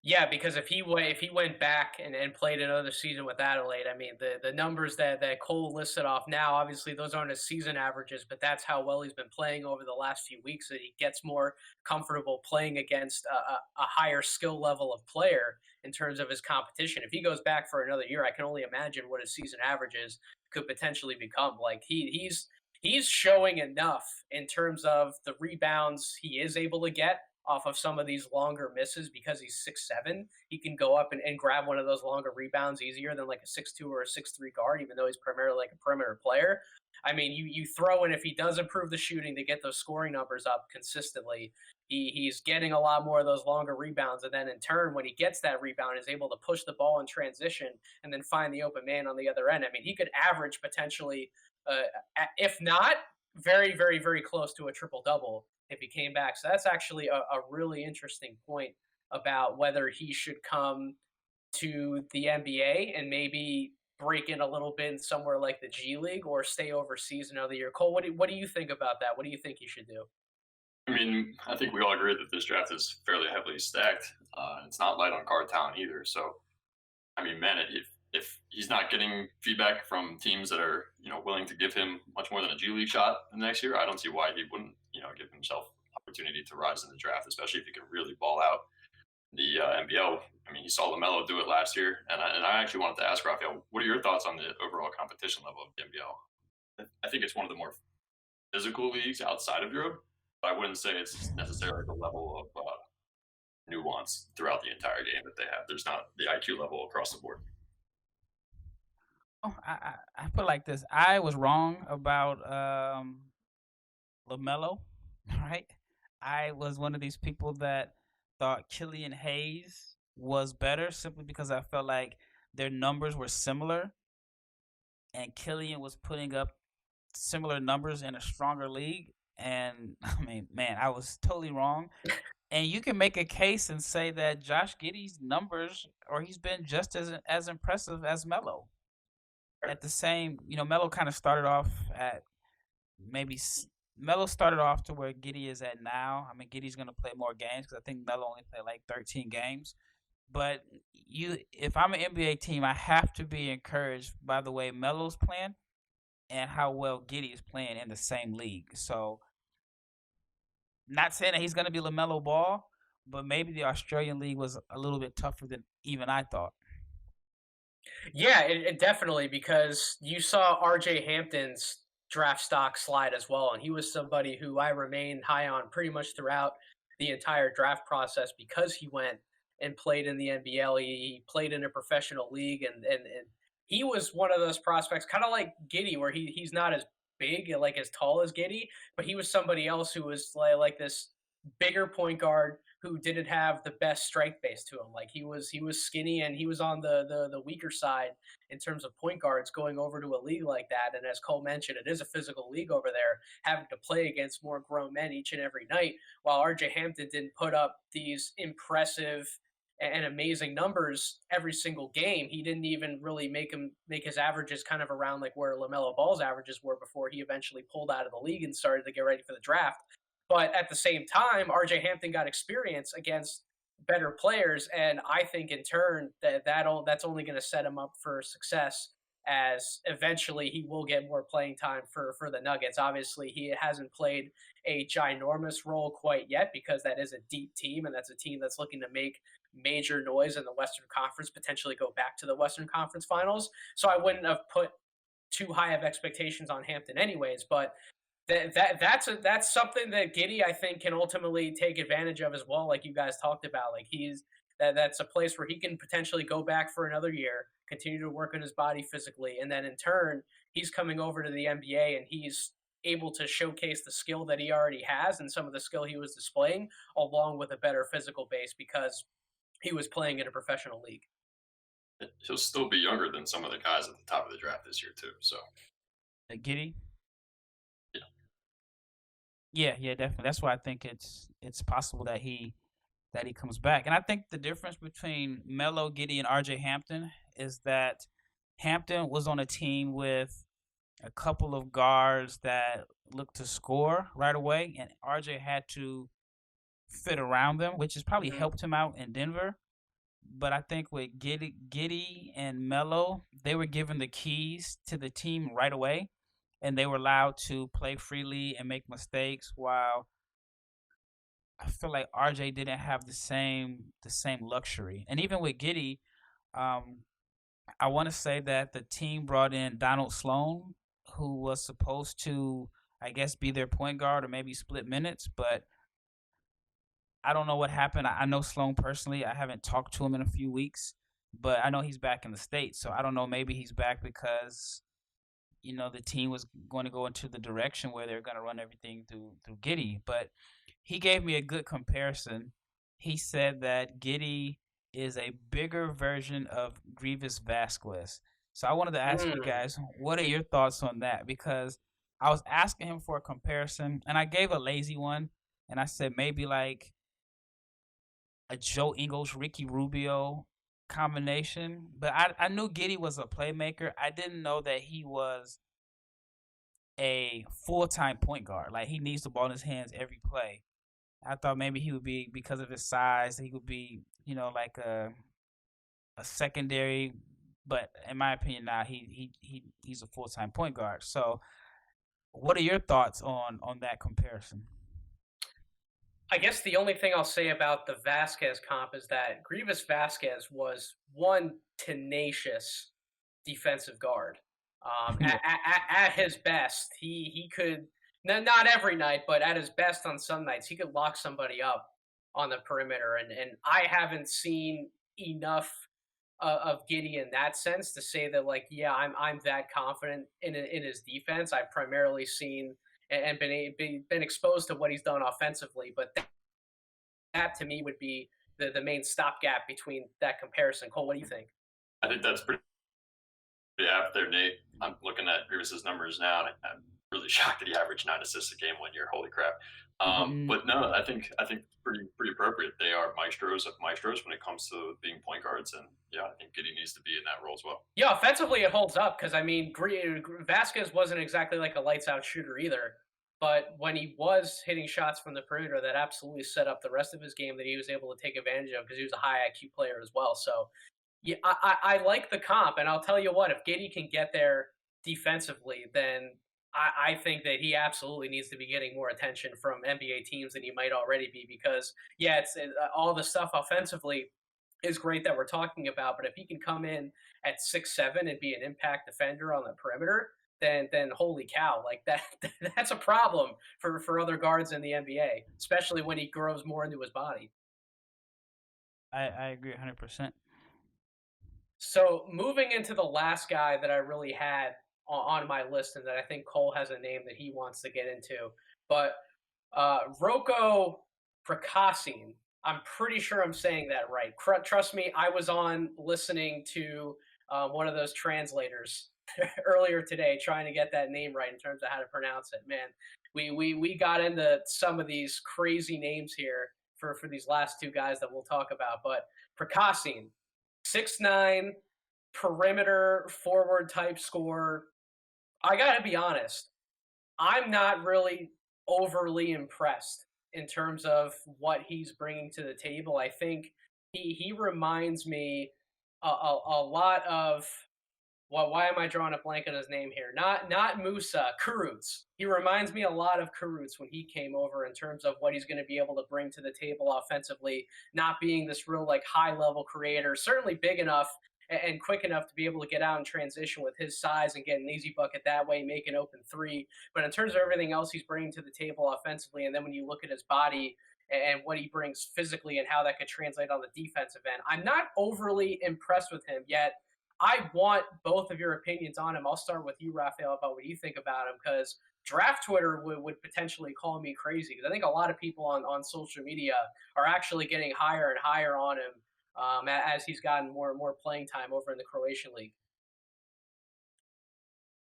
Yeah, because if he went back and played another season with Adelaide, I mean the numbers that Cole listed off now, obviously those aren't his season averages, but that's how well he's been playing over the last few weeks. That he gets more comfortable playing against a higher skill level of player in terms of his competition. If he goes back for another year, I can only imagine what his season averages could potentially become. Like he's showing enough in terms of the rebounds he is able to get off of some of these longer misses because he's 6'7". He can go up and grab one of those longer rebounds easier than like a 6'2" or a 6'3" guard, even though he's primarily like a perimeter player. I mean, you throw in if he does improve the shooting to get those scoring numbers up consistently, he's getting a lot more of those longer rebounds. And then in turn, when he gets that rebound, is able to push the ball in transition and then find the open man on the other end. I mean, he could average potentially, if not very, very, very close to a triple double if he came back. So that's actually a really interesting point about whether he should come to the NBA and maybe break in a little bit somewhere like the G League or stay overseas another year. Cole, what do you think about that? What do you think he should do? I mean, I think we all agree that this draft is fairly heavily stacked. It's not light on guard talent either. So, I mean, man, if he's not getting feedback from teams that are willing to give him much more than a G League shot in the next year, I don't see why he wouldn't give himself opportunity to rise in the draft, especially if he can really ball out the NBL. I mean, he saw LaMelo do it last year, and I actually wanted to ask Raphael, what are your thoughts on the overall competition level of the NBL? I think it's one of the more physical leagues outside of Europe, but I wouldn't say it's necessarily the level of nuance throughout the entire game that they have. There's not the IQ level across the board. Oh, I put it like this. I was wrong about LaMelo, right? I was one of these people that thought Killian Hayes was better simply because I felt like their numbers were similar, and Killian was putting up similar numbers in a stronger league. And I mean, man, I was totally wrong. And you can make a case and say that Josh Giddey's numbers, or he's been just as impressive as Melo. At the same, Melo kind of started off at maybe Melo started off to where Giddey is at now. I mean, Giddey's going to play more games because I think Melo only played like 13 games. But if I'm an NBA team, I have to be encouraged by the way Melo's playing and how well Giddey is playing in the same league. So, not saying that he's going to be LaMelo Ball, but maybe the Australian league was a little bit tougher than even I thought. Yeah, it definitely, because you saw RJ Hampton's draft stock slide as well, and he was somebody who I remained high on pretty much throughout the entire draft process because he went and played in the NBL. He played in a professional league, and he was one of those prospects, kind of like Giddey, where he's not as big, like as tall as Giddey, but he was somebody else who was like this bigger point guard who didn't have the best strength base to him. Like he was skinny and he was on the weaker side in terms of point guards going over to a league like that. And as Cole mentioned, it is a physical league over there, having to play against more grown men each and every night. While RJ Hampton didn't put up these impressive and amazing numbers every single game, he didn't even really make his averages kind of around like where LaMelo Ball's averages were before he eventually pulled out of the league and started to get ready for the draft. But at the same time, RJ Hampton got experience against better players, and I think in turn that's only going to set him up for success, as eventually he will get more playing time for the Nuggets. Obviously, he hasn't played a ginormous role quite yet because that is a deep team, and that's a team that's looking to make major noise in the Western Conference, potentially go back to the Western Conference Finals. So I wouldn't have put too high of expectations on Hampton anyways, but that's something that Giddey, I think, can ultimately take advantage of as well, like you guys talked about. Like that's a place where he can potentially go back for another year, continue to work on his body physically, and then in turn he's coming over to the NBA and he's able to showcase the skill that he already has and some of the skill he was displaying, along with a better physical base because he was playing in a professional league. He'll still be younger than some of the guys at the top of the draft this year too. So, Giddey. Yeah, definitely. That's why I think it's possible that he comes back. And I think the difference between Melo, Giddey, and RJ Hampton is that Hampton was on a team with a couple of guards that looked to score right away, and RJ had to fit around them, which has probably helped him out in Denver. But I think with Giddey and Melo, they were given the keys to the team right away, and they were allowed to play freely and make mistakes. While I feel like RJ didn't have the same luxury. And even with Giddey, um, I want to say that the team brought in Donald Sloan, who was supposed to, I guess, be their point guard or maybe split minutes, but I don't know what happened. I know Sloan personally. I haven't talked to him in a few weeks, but I know he's back in the States. So I don't know. Maybe he's back because the team was going to go into the direction where they're going to run everything through Giddey. But he gave me a good comparison. He said that Giddey is a bigger version of Grievous Vasquez. So I wanted to ask you guys, what are your thoughts on that? Because I was asking him for a comparison, and I gave a lazy one, and I said maybe like a Joe Ingles, Ricky Rubio combination. But I knew Giddey was a playmaker. I didn't know that he was a full-time point guard. Like, he needs the ball in his hands every play. I thought maybe he would be, because of his size, he would be, like a secondary. But in my opinion, now he's a full-time point guard. So, what are your thoughts on that comparison? I guess the only thing I'll say about the Vasquez comp is that Grievous Vasquez was one tenacious defensive guard. At his best, he could, not every night, but at his best on some nights, he could lock somebody up on the perimeter. And I haven't seen enough of Giddey in that sense to say that, like, yeah, I'm that confident in his defense. I've primarily seen and been exposed to what he's done offensively, but that to me would be the main stopgap between that comparison. Cole, what do you think? I think that's pretty apt there, Nate. I'm looking at Grievous's numbers now, and I'm really shocked that he averaged 9 assists a game 1 year. Holy crap! But no, I think pretty appropriate. They are maestros of maestros when it comes to being point guards, and yeah, I think Giddey needs to be in that role as well. Yeah, offensively it holds up because I mean Vasquez wasn't exactly like a lights out shooter either, but when he was hitting shots from the perimeter, that absolutely set up the rest of his game that he was able to take advantage of because he was a high IQ player as well. So yeah, I like the comp, and I'll tell you what, if Giddey can get there defensively, then I think that he absolutely needs to be getting more attention from NBA teams than he might already be because, yeah, all the stuff offensively is great that we're talking about, but if he can come in at 6'7" and be an impact defender on the perimeter, then holy cow, like that's a problem for other guards in the NBA, especially when he grows more into his body. I agree 100%. So moving into the last guy that I really had on my list, and that I think Cole has a name that he wants to get into, but Roko Prkacin. I'm pretty sure I'm saying that right. Trust me, I was on listening to one of those translators earlier today, trying to get that name right in terms of how to pronounce it. Man, we got into some of these crazy names here for these last two guys that we'll talk about, but Prkacin, 6'9", perimeter forward type scorer. I got to be honest, I'm not really overly impressed in terms of what he's bringing to the table. I think he reminds me a lot of, well, why am I drawing a blank on his name here? Not Musa, Kurucs. He reminds me a lot of Kurucs when he came over in terms of what he's going to be able to bring to the table offensively, not being this real like high level creator, certainly big enough and quick enough to be able to get out and transition with his size and get an easy bucket that way, make an open three. But in terms of everything else he's bringing to the table offensively, and then when you look at his body and what he brings physically and how that could translate on the defensive end, I'm not overly impressed with him yet. I want both of your opinions on him. I'll start with you, Raphael, about what you think about him, because draft Twitter would potentially call me crazy, because I think a lot of people on social media are actually getting higher and higher on him as he's gotten more and more playing time over in the Croatian league.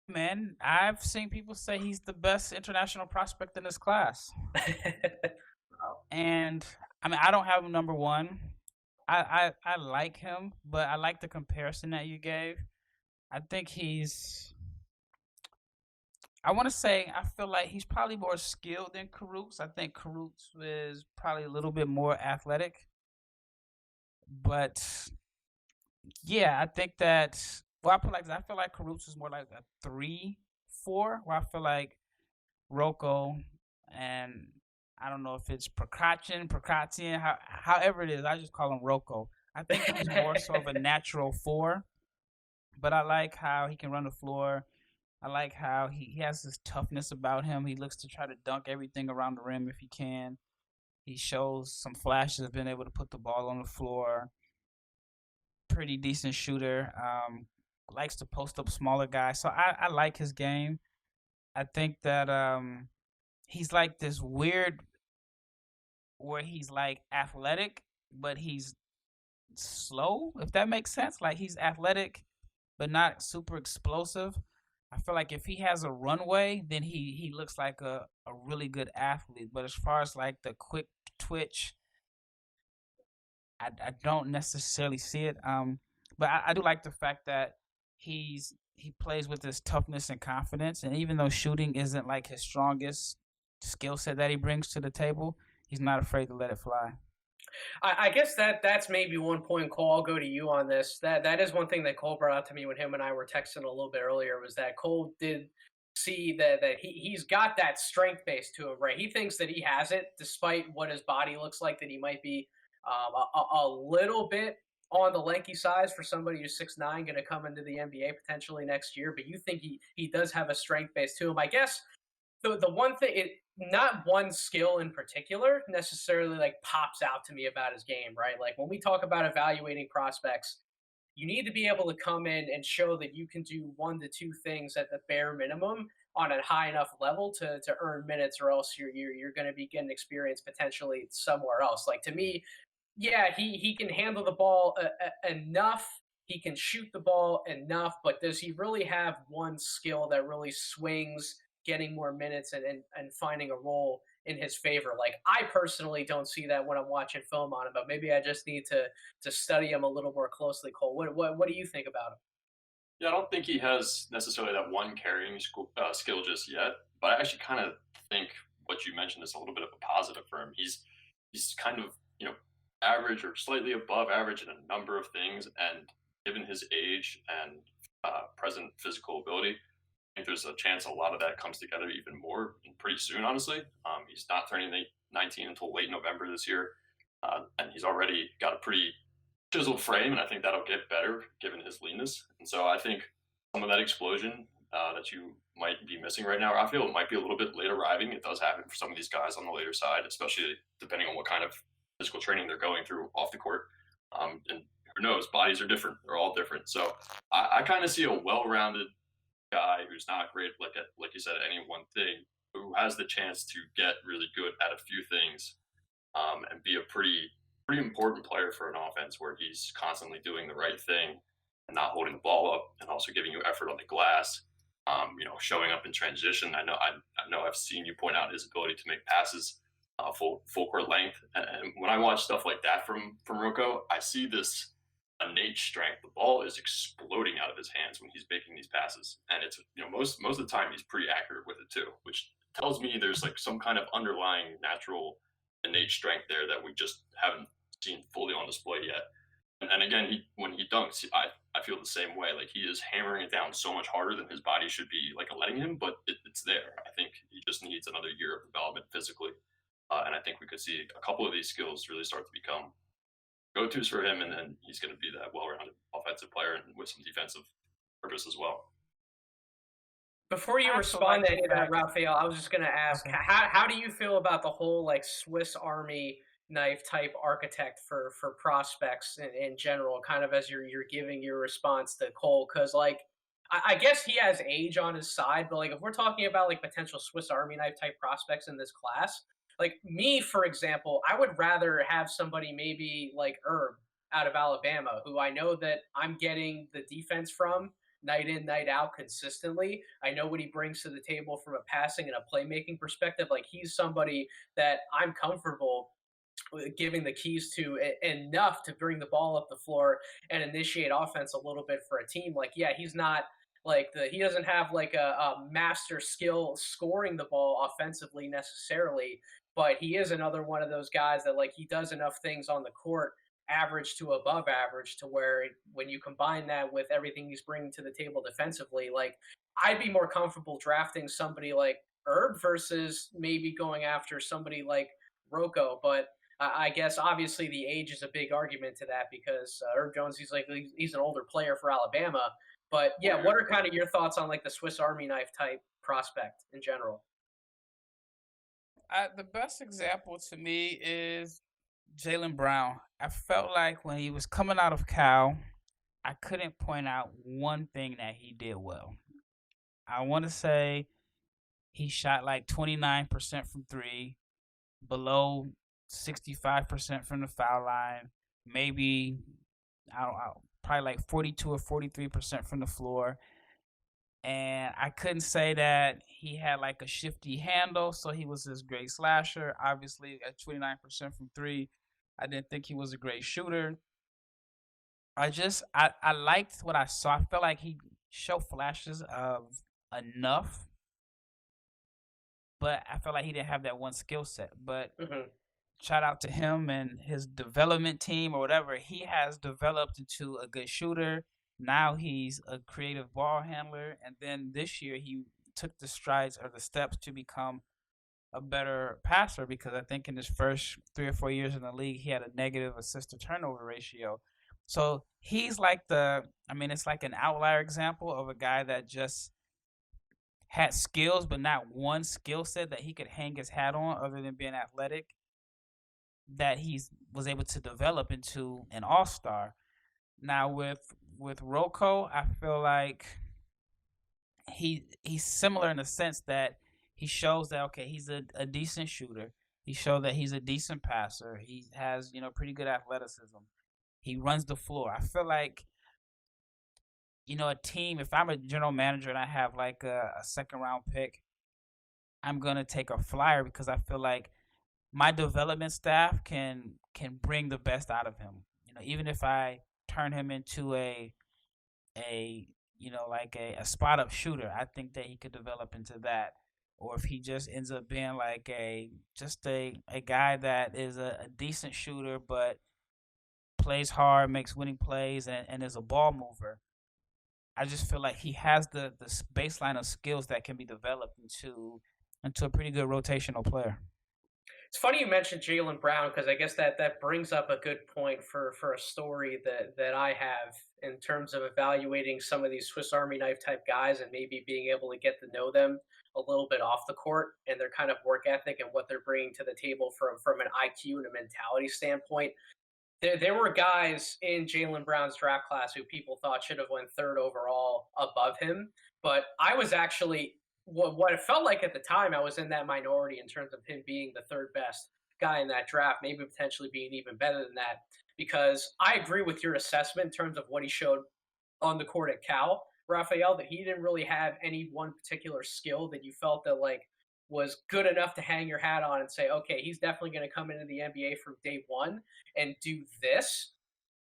Man, I've seen people say he's the best international prospect in this class. And I mean, I don't have him number one. I like him, but I like the comparison that you gave. I think I want to say, I feel like he's probably more skilled than Kurucs. I think Kurucs is probably a little bit more athletic. But yeah, I think that. Well, I feel like Caruso is more like a 3-4. Where I feel like Roko and I don't know if it's Prkacin, however it is. I just call him Roko. I think he's more so of a natural 4, but I like how he can run the floor. I like how he has this toughness about him. He looks to try to dunk everything around the rim if he can. He shows some flashes of being able to put the ball on the floor. Pretty decent shooter. Likes to post up smaller guys. So I like his game. I think that he's like this weird where he's like athletic, but he's slow, if that makes sense. Like he's athletic, but not super explosive. I feel like if he has a runway, then he looks like a really good athlete. But as far as like the quick twitch, I don't necessarily see it. But I do like the fact that he plays with this toughness and confidence, and even though shooting isn't like his strongest skill set that he brings to the table, he's not afraid to let it fly. I guess that's maybe one point, Cole. I'll go to you on this. That is one thing that Cole brought out to me when him and I were texting a little bit earlier, was that Cole did see that he's got that strength base to him, right? He thinks that he has it, despite what his body looks like, that he might be a little bit on the lanky size for somebody who's 6'9", going to come into the NBA potentially next year. But you think he does have a strength base to him. I guess the one thing, not one skill in particular necessarily like pops out to me about his game, right? Like when we talk about evaluating prospects, you need to be able to come in and show that you can do 1 to 2 things at the bare minimum on a high enough level to earn minutes, or else you're going to be getting experience potentially somewhere else. Like to me, yeah, he can handle the ball enough. He can shoot the ball enough, but does he really have one skill that really swings getting more minutes and finding a role in his favor? Like I personally don't see that when I'm watching film on him, but maybe I just need to study him a little more closely. Cole, what do you think about him? Yeah, I don't think he has necessarily that one carrying skill just yet, but I actually kind of think what you mentioned is a little bit of a positive for him. He's kind of, average or slightly above average in a number of things, and given his age and present physical ability, I think there's a chance a lot of that comes together even more pretty soon. Honestly, he's not turning 19 until late November this year, and he's already got a pretty chiseled frame, and I think that'll get better given his leanness. And so I think some of that explosion that you might be missing right now, Raphael, might be a little bit late arriving. It does happen for some of these guys on the later side, especially depending on what kind of physical training they're going through off the court. And who knows, bodies are different. They're all different. So I kind of see a well-rounded guy who's not great, like you said, at any one thing, who has the chance to get really good at a few things, and be a pretty important player for an offense where he's constantly doing the right thing and not holding the ball up, and also giving you effort on the glass. Showing up in transition. I know I've seen you point out his ability to make passes full court length, and when I watch stuff like that from Roko, I see this innate strength. The ball is exploding out of his hands when he's making these passes, and it's most of the time he's pretty accurate with it too, which tells me there's like some kind of underlying natural innate strength there that we just haven't seen fully on display yet. And again, when he dunks, I feel the same way. Like he is hammering it down so much harder than his body should be like letting him, but it's there. I think he just needs another year of development physically, and I think we could see a couple of these skills really start to become go-tos for him, and then he's going to be that well-rounded offensive player and with some defensive purpose as well. Before you respond to that, Raphael, I was just going to ask, okay, how do you feel about the whole like Swiss Army knife type architect for prospects in general, kind of as you're giving your response to Cole? Because like I guess he has age on his side, but like if we're talking about like potential Swiss Army knife type prospects in this class, like me, for example, I would rather have somebody maybe like Herb out of Alabama, who I know that I'm getting the defense from night in, night out consistently. I know what he brings to the table from a passing and a playmaking perspective. Like he's somebody that I'm comfortable giving the keys to enough to bring the ball up the floor and initiate offense a little bit for a team. Like, yeah, he's not like he doesn't have like a master skill scoring the ball offensively necessarily, but he is another one of those guys that like he does enough things on the court average to above average, to where when you combine that with everything he's bringing to the table defensively, like I'd be more comfortable drafting somebody like Herb versus maybe going after somebody like Roko. But I guess obviously the age is a big argument to that, because Herb Jones, he's an older player for Alabama. But yeah, what are kind of your thoughts on like the Swiss Army knife type prospect in general? The best example to me is Jalen Brown. I felt like when he was coming out of Cal, I couldn't point out one thing that he did well. I want to say he shot like 29% from three, below 65% from the foul line, maybe probably like 42 or 43% from the floor. And I couldn't say that he had like a shifty handle, so he was this great slasher. Obviously, at 29% from three, I didn't think he was a great shooter. I liked what I saw. I felt like he showed flashes of enough, but I felt like he didn't have that one skill set. But shout out to him and his development team or whatever. He has developed into a good shooter. Now he's a creative ball handler. And then this year he took the strides or the steps to become a better passer, because I think in his first 3 or 4 years in the league, he had a negative assist to turnover ratio. So he's like it's like an outlier example of a guy that just had skills, but not one skill set that he could hang his hat on other than being athletic, that he was able to develop into an all-star. Now with Roko, I feel like he's similar in the sense that he shows that, okay, he's a decent shooter. He showed that he's a decent passer. He has, pretty good athleticism. He runs the floor. I feel like, a team, if I'm a general manager and I have like a second round pick, I'm going to take a flyer, because I feel like my development staff can bring the best out of him. Even if I turn him into a spot up shooter, I think that he could develop into that. Or if he just ends up being like a guy that is a decent shooter but plays hard, makes winning plays, and is a ball mover. I just feel like he has the baseline of skills that can be developed into a pretty good rotational player. It's funny you mentioned Jalen Brown, because I guess that brings up a good point for a story that I have in terms of evaluating some of these Swiss Army knife type guys and maybe being able to get to know them a little bit off the court and their kind of work ethic and what they're bringing to the table from an IQ and a mentality standpoint. There were guys in Jalen Brown's draft class who people thought should have went third overall above him, but I was actually what it felt like at the time, I was in that minority in terms of him being the third best guy in that draft, maybe potentially being even better than that. Because I agree with your assessment in terms of what he showed on the court at Cal, Raphael, that he didn't really have any one particular skill that you felt that like was good enough to hang your hat on and say, okay, he's definitely going to come into the NBA from day one and do this,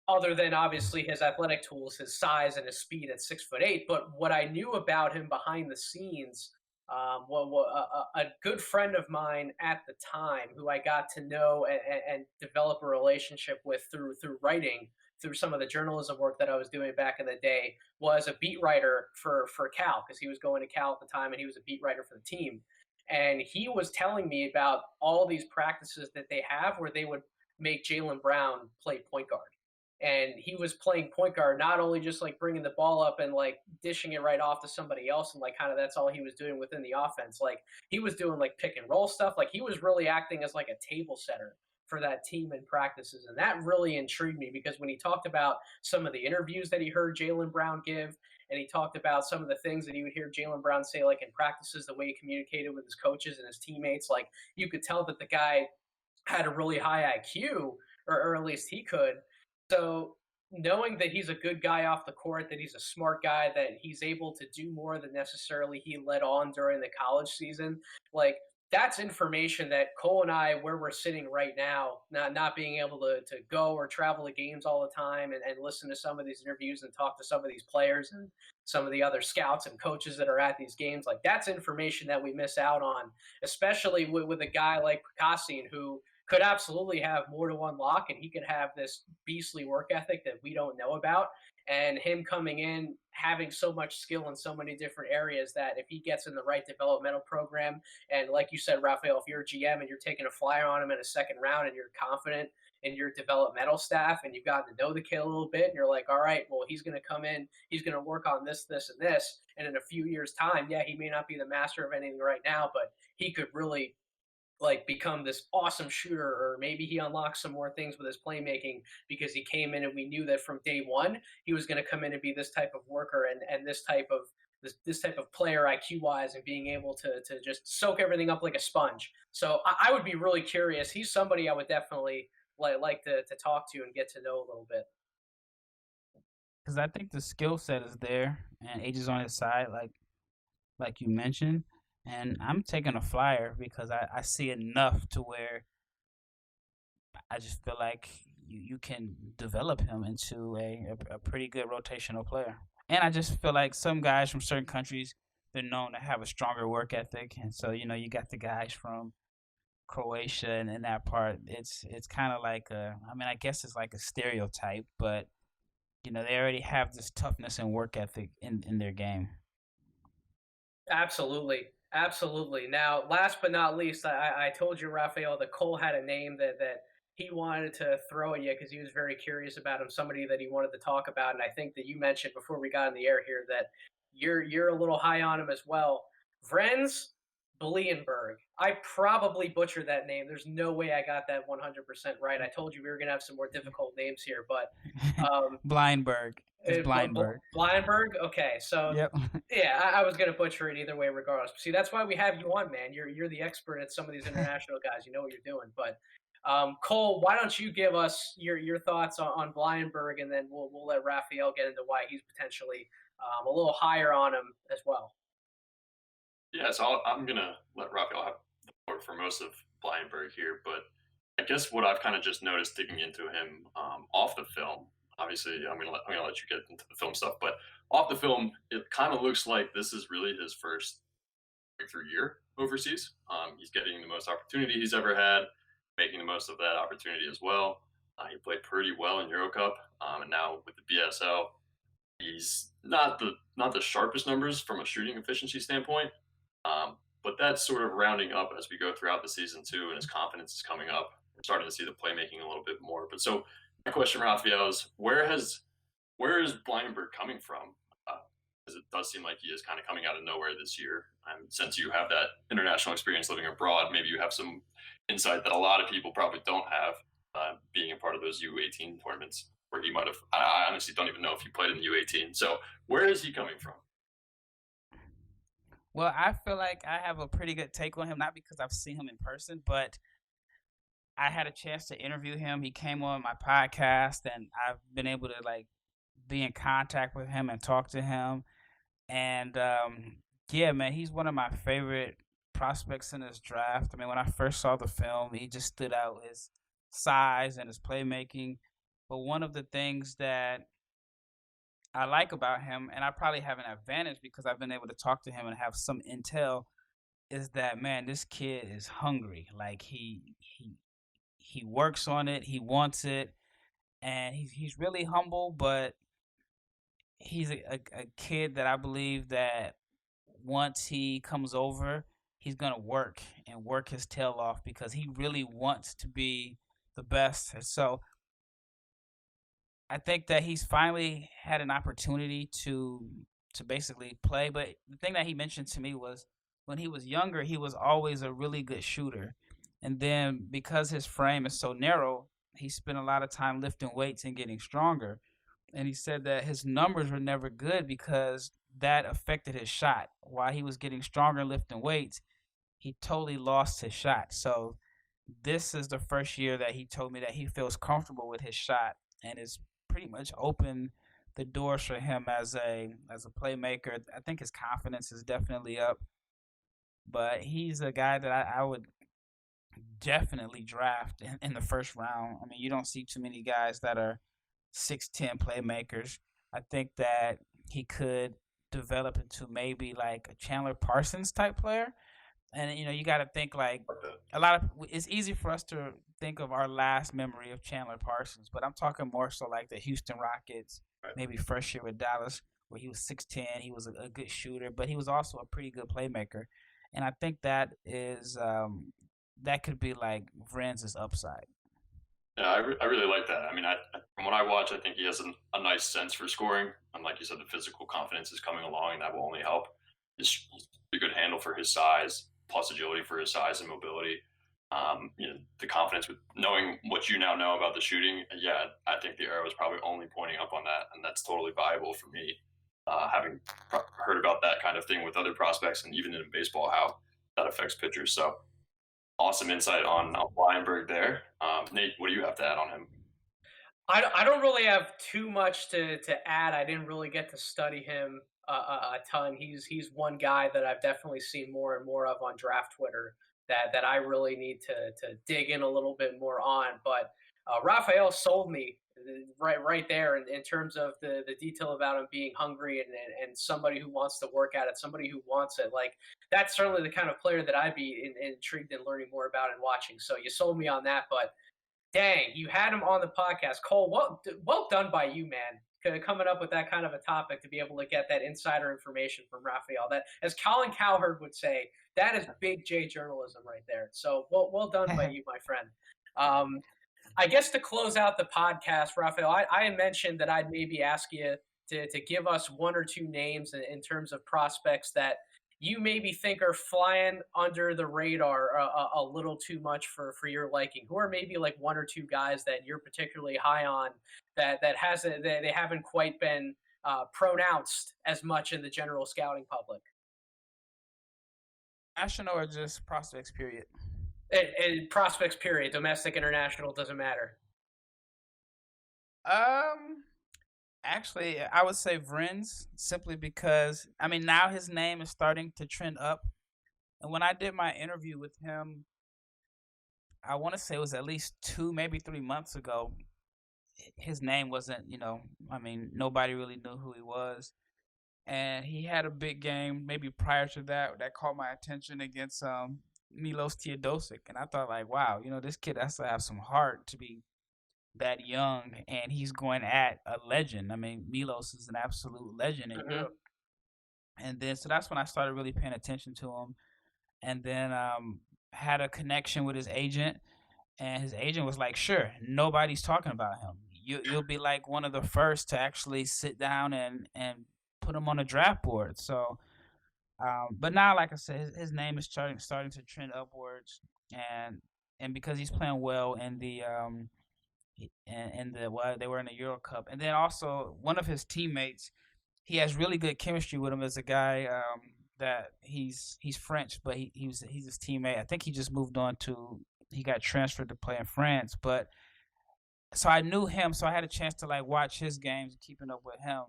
other than obviously his athletic tools, his size and his speed at 6'8". But what I knew about him behind the scenes, a good friend of mine at the time, who I got to know and develop a relationship with through writing, through some of the journalism work that I was doing back in the day, was a beat writer for Cal, because he was going to Cal at the time and he was a beat writer for the team. And he was telling me about all these practices that they have where they would make Jalen Brown play point guard. And he was playing point guard, not only just like bringing the ball up and like dishing it right off to somebody else, and like kind of that's all he was doing within the offense. Like he was doing like pick and roll stuff. Like he was really acting as like a table setter for that team in practices. And that really intrigued me, because when he talked about some of the interviews that he heard Jalen Brown give, and he talked about some of the things that he would hear Jalen Brown say, like in practices, the way he communicated with his coaches and his teammates, like you could tell that the guy had a really high IQ, or at least he could. So knowing that he's a good guy off the court, that he's a smart guy, that he's able to do more than necessarily he let on during the college season, like that's information that Cole and I, where we're sitting right now, not being able to go or travel to games all the time and listen to some of these interviews and talk to some of these players and some of the other scouts and coaches that are at these games, like that's information that we miss out on, especially with a guy like Prkacin, who could absolutely have more to unlock, and he could have this beastly work ethic that we don't know about. And him coming in, having so much skill in so many different areas that if he gets in the right developmental program, and like you said, Raphael, if you're a GM and you're taking a flyer on him in a second round and you're confident in your developmental staff and you've gotten to know the kid a little bit, and you're like, all right, well, he's going to come in, he's going to work on this, this, and this. And in a few years' time, yeah, he may not be the master of anything right now, but he could really like become this awesome shooter, or maybe he unlocks some more things with his playmaking because he came in and we knew that from day one he was going to come in and be this type of worker and this type of player IQ wise, and being able to just soak everything up like a sponge. So I would be really curious. He's somebody I would definitely like to talk to and get to know a little bit. Because I think the skill set is there, and age is on his side, like you mentioned. And I'm taking a flyer because I see enough to where I just feel like you can develop him into a pretty good rotational player. And I just feel like some guys from certain countries, they're known to have a stronger work ethic. And so, you got the guys from Croatia and that part. It's kind of like I guess it's like a stereotype, but, they already have this toughness and work ethic in their game. Absolutely. Absolutely. Now, last but not least, I told you, Raphael, that Cole had a name that he wanted to throw at you because he was very curious about him, somebody that he wanted to talk about. And I think that you mentioned before we got in the air here that you're a little high on him as well. Vrenz Blienberg. I probably butchered that name. There's no way I got that 100% right. I told you we were going to have some more difficult names here, but Blindberg. It's Blindberg. Blindberg? Okay, so Yep. yeah, I was going to butcher it either way regardless. See, that's why we have you on, man. You're the expert at some of these international guys. You know what you're doing. But Cole, why don't you give us your thoughts on Blindberg, and then we'll let Raphael get into why he's potentially a little higher on him as well. Yeah, so I'm going to let Raphael have the floor for most of Blindberg here, but I guess what I've kind of just noticed digging into him off the film, obviously I'm gonna let you get into the film stuff, but off the film, it kind of looks like this is really his first breakthrough year overseas. He's getting the most opportunity he's ever had, making the most of that opportunity as well. He played pretty well in Euro Cup, and now with the BSL, he's not the sharpest numbers from a shooting efficiency standpoint. But that's sort of rounding up as we go throughout the season too, and his confidence is coming up. We're starting to see the playmaking a little bit more. But so my question, Raphael, is where is Blindberg coming from? Because it does seem like he is kind of coming out of nowhere this year. And since you have that international experience living abroad, maybe you have some insight that a lot of people probably don't have, being a part of those U18 tournaments where he might have. I honestly don't even know if he played in the U18. So where is he coming from? Well, I feel like I have a pretty good take on him, not because I've seen him in person, but I had a chance to interview him. He came on my podcast, and I've been able to be in contact with him and talk to him. And yeah, man, he's one of my favorite prospects in this draft. I mean, when I first saw the film, he just stood out, his size and his playmaking. But one of the things that I like about him, and I probably have an advantage because I've been able to talk to him and have some intel, is that, man, this kid is hungry. Like he works on it, he wants it, and he's really humble, but he's a kid that I believe that once he comes over, he's gonna work his tail off because he really wants to be the best. And so I think that he's finally had an opportunity to basically play. But the thing that he mentioned to me was when he was younger, he was always a really good shooter. And then because his frame is so narrow, he spent a lot of time lifting weights and getting stronger. And he said that his numbers were never good because that affected his shot. While he was getting stronger lifting weights, he totally lost his shot. So this is the first year that he told me that he feels comfortable with his shot, and it's pretty much opened the doors for him as a playmaker. I think his confidence is definitely up, but he's a guy that I would definitely draft in the first round. I mean, you don't see too many guys that are 6'10" playmakers. I think that he could develop into maybe like a Chandler Parsons type player. And you got to think like it's easy for us to think of our last memory of Chandler Parsons, but I'm talking more so like the Houston Rockets, maybe first year with Dallas, where he was 6'10", he was a good shooter, but he was also a pretty good playmaker. And I think that is that could be like Vrenz's upside. Yeah, I really like that. I mean, from what I watch, I think he has a nice sense for scoring. And like you said, the physical confidence is coming along, and that will only help. He's a good handle for his size, plus agility for his size and mobility. The confidence with knowing what you now know about the shooting. Yeah, I think the arrow is probably only pointing up on that, and that's totally viable for me. Having heard about that kind of thing with other prospects, and even in baseball, how that affects pitchers. So awesome insight on Weinberg there. Nate, what do you have to add on him? I don't really have too much to add. I didn't really get to study him a ton. He's one guy that I've definitely seen more and more of on draft Twitter that I really need to dig in a little bit more on. But Raphael sold me right there in terms of the detail about him being hungry and somebody who wants to work at it, somebody who wants it. Like that's certainly the kind of player that I'd be intrigued in learning more about and watching. So you sold me on that, but dang, you had him on the podcast. Cole, well done by you, man, coming up with that kind of a topic to be able to get that insider information from Raphael. That, as Colin Cowherd would say, that is big J journalism right there. So well done by you, my friend. I guess to close out the podcast, Raphael, I mentioned that I'd maybe ask you to give us one or two names in terms of prospects that you maybe think are flying under the radar a little too much for your liking. Who are maybe like one or two guys that you're particularly high on that they haven't quite been pronounced as much in the general scouting public? National or just prospects, period? And prospects, period. Domestic, international, doesn't matter. Actually, I would say Vrenz, simply because I mean now his name is starting to trend up. And when I did my interview with him, I want to say it was at least 2, maybe 3 months ago. His name wasn't, I mean, nobody really knew who he was. And he had a big game maybe prior to that caught my attention against Milos Teodosic. And I thought, like, wow, this kid has to have some heart to be that young, and he's going at a legend. I mean, Milos is an absolute legend in Europe. And then, so that's when I started really paying attention to him. And then had a connection with his agent, and his agent was like, sure, nobody's talking about him. You'll be like one of the first to actually sit down and put him on a draft board. So, but now, like I said, his name is starting to trend upwards, and because he's playing well in the they were in the Euro Cup, and then also one of his teammates, he has really good chemistry with him as a guy that he's French, but he's his teammate. I think he just moved on he got transferred to play in France, but so I knew him, so I had a chance to like watch his games, keeping up with him,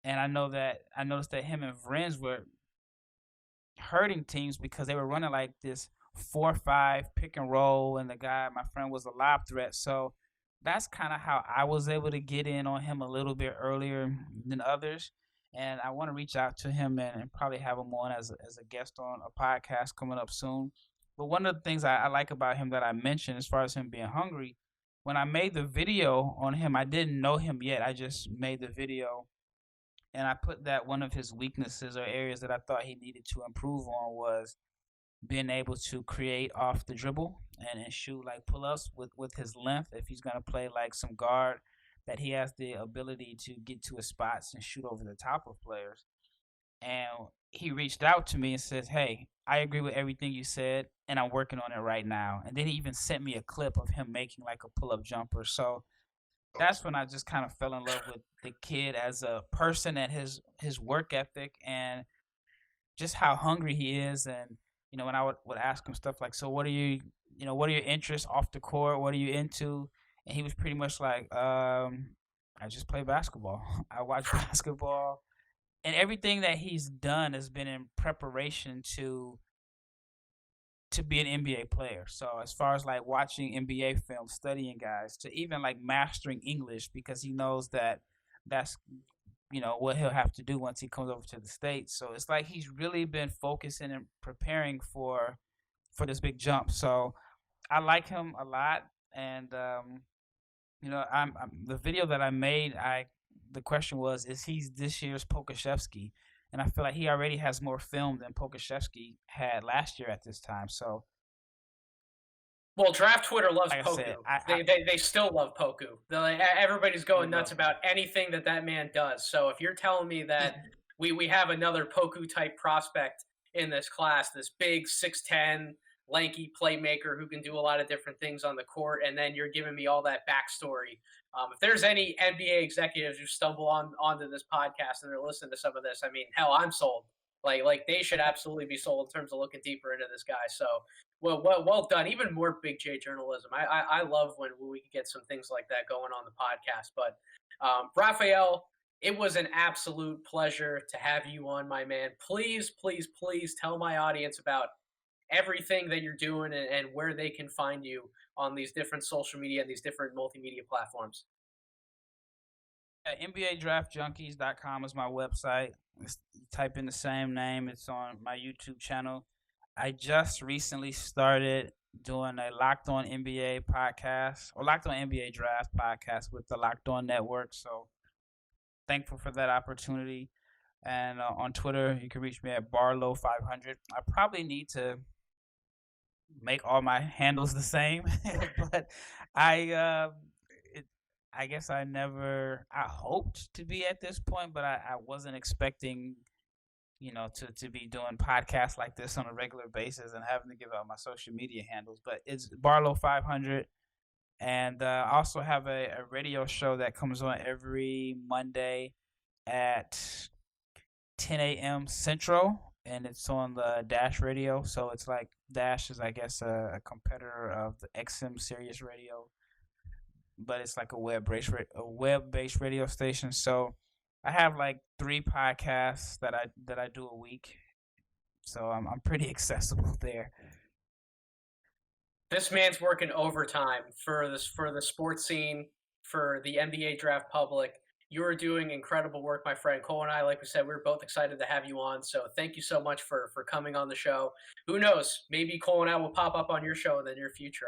and I noticed that him and Vrenz were hurting teams because they were running like this 4-5 pick and roll, and my friend was a lob threat, so that's kind of how I was able to get in on him a little bit earlier than others. And I want to reach out to him and probably have him on as a guest on a podcast coming up soon. But one of the things I like about him that I mentioned, as far as him being hungry, when I made the video on him, I didn't know him yet. I just made the video, and I put that one of his weaknesses or areas that I thought he needed to improve on was being able to create off the dribble and shoot like pull-ups with his length. If he's going to play like some guard, that he has the ability to get to his spots and shoot over the top of players. And he reached out to me and says, hey, I agree with everything you said, and I'm working on it right now. And then he even sent me a clip of him making like a pull-up jumper. So that's when I just kind of fell in love with the kid as a person and his work ethic and just how hungry he is. And when I would ask him stuff like, so what are your interests off the court? What are you into? And he was pretty much like, I just play basketball. I watch basketball. And everything that he's done has been in preparation to be an NBA player. So as far as like watching NBA film, studying guys, to even like mastering English, because he knows that that's what he'll have to do once he comes over to the States. So it's like he's really been focusing and preparing for for this big jump. So I like him a lot, and I'm the video that I made. The question was, is he this year's Pokashevsky? And I feel like he already has more film than Pokashevsky had last year at this time. So, well, Draft Twitter loves like I Poku. said, they still love Poku. Everybody's going nuts about anything that man does. So if you're telling me that we have another Poku type prospect in this class, this big 6'10", lanky playmaker who can do a lot of different things on the court, and then you're giving me all that backstory. If there's any NBA executives who stumble onto this podcast and they're listening to some of this, I mean, hell, I'm sold. Like they should absolutely be sold in terms of looking deeper into this guy. So well done. Even more Big J journalism. I love when we can get some things like that going on the podcast. But Raphael, it was an absolute pleasure to have you on, my man. Please, please, please tell my audience about everything that you're doing and where they can find you on these different social media and these different multimedia platforms. NBADraftJunkies.com is my website. Type in the same name. It's on my YouTube channel. I just recently started doing a Locked On NBA podcast, or Locked On NBA Draft podcast with the Locked On Network. So thankful for that opportunity. And on Twitter, you can reach me at Barlowe500. I probably need to make all my handles the same, but I guess I hoped to be at this point, but I wasn't expecting, to be doing podcasts like this on a regular basis and having to give out my social media handles. But it's Barlowe500, and I also have a radio show that comes on every Monday at 10 a.m. Central. And it's on the Dash Radio, so it's like Dash is, I guess, a competitor of the XM Sirius Radio, but it's like a web-based radio station. So I have like 3 podcasts that I do a week, so I'm pretty accessible there. This man's working overtime for the sports scene, for the NBA draft public. You're doing incredible work, my friend. Cole and I, like we said, we were both excited to have you on. So thank you so much for coming on the show. Who knows? Maybe Cole and I will pop up on your show in the near future.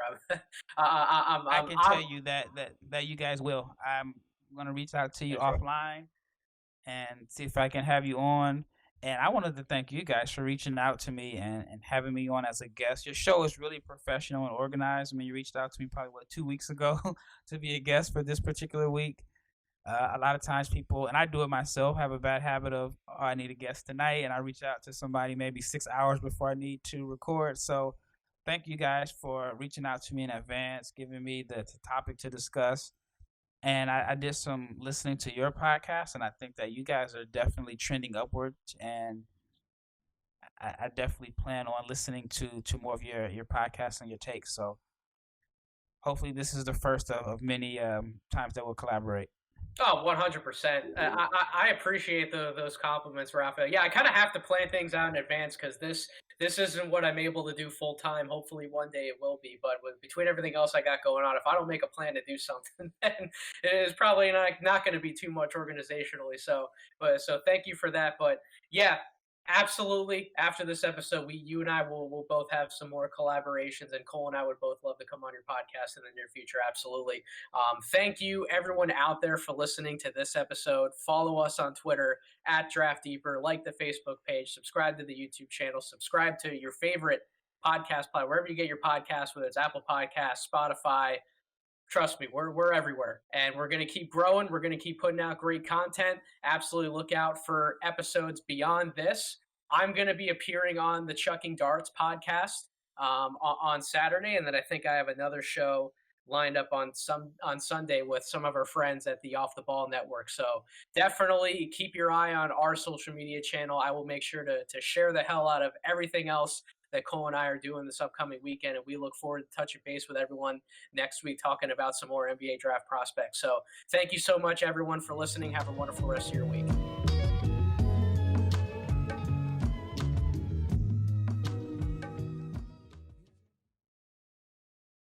I can tell you that you guys will. I'm going to reach out to you offline and see if I can have you on. And I wanted to thank you guys for reaching out to me and having me on as a guest. Your show is really professional and organized. I mean, you reached out to me probably, 2 weeks ago to be a guest for this particular week. A lot of times people, and I do it myself, have a bad habit of, I need a guest tonight, and I reach out to somebody maybe 6 hours before I need to record. So thank you guys for reaching out to me in advance, giving me the topic to discuss. And I did some listening to your podcast, and I think that you guys are definitely trending upward, and I definitely plan on listening to more of your podcasts and your takes. So hopefully this is the first of many times that we'll collaborate. Oh, 100%. I appreciate those compliments, Raphael. Yeah, I kind of have to plan things out in advance because this isn't what I'm able to do full time. Hopefully one day it will be. But between everything else I got going on, if I don't make a plan to do something, then it is probably not going to be too much organizationally. So thank you for that. But yeah, absolutely. After this episode, you and I will both have some more collaborations, and Cole and I would both love to come on your podcast in the near future. Absolutely. Thank you, everyone out there, for listening to this episode. Follow us on Twitter at Draft Deeper. Like the Facebook page. Subscribe to the YouTube channel. Subscribe to your favorite podcast platform, wherever you get your podcast, whether it's Apple Podcasts, Spotify. Trust me, we're everywhere, and we're going to keep growing. We're going to keep putting out great content. Absolutely look out for episodes beyond this. I'm going to be appearing on the Chucking Darts podcast on Saturday, and then I think I have another show lined up on Sunday with some of our friends at the Off the Ball Network. So definitely keep your eye on our social media channel. I will make sure to share the hell out of everything else that Cole and I are doing this upcoming weekend, and we look forward to touching base with everyone next week, talking about some more NBA draft prospects. So thank you so much, everyone, for listening. Have a wonderful rest of your week.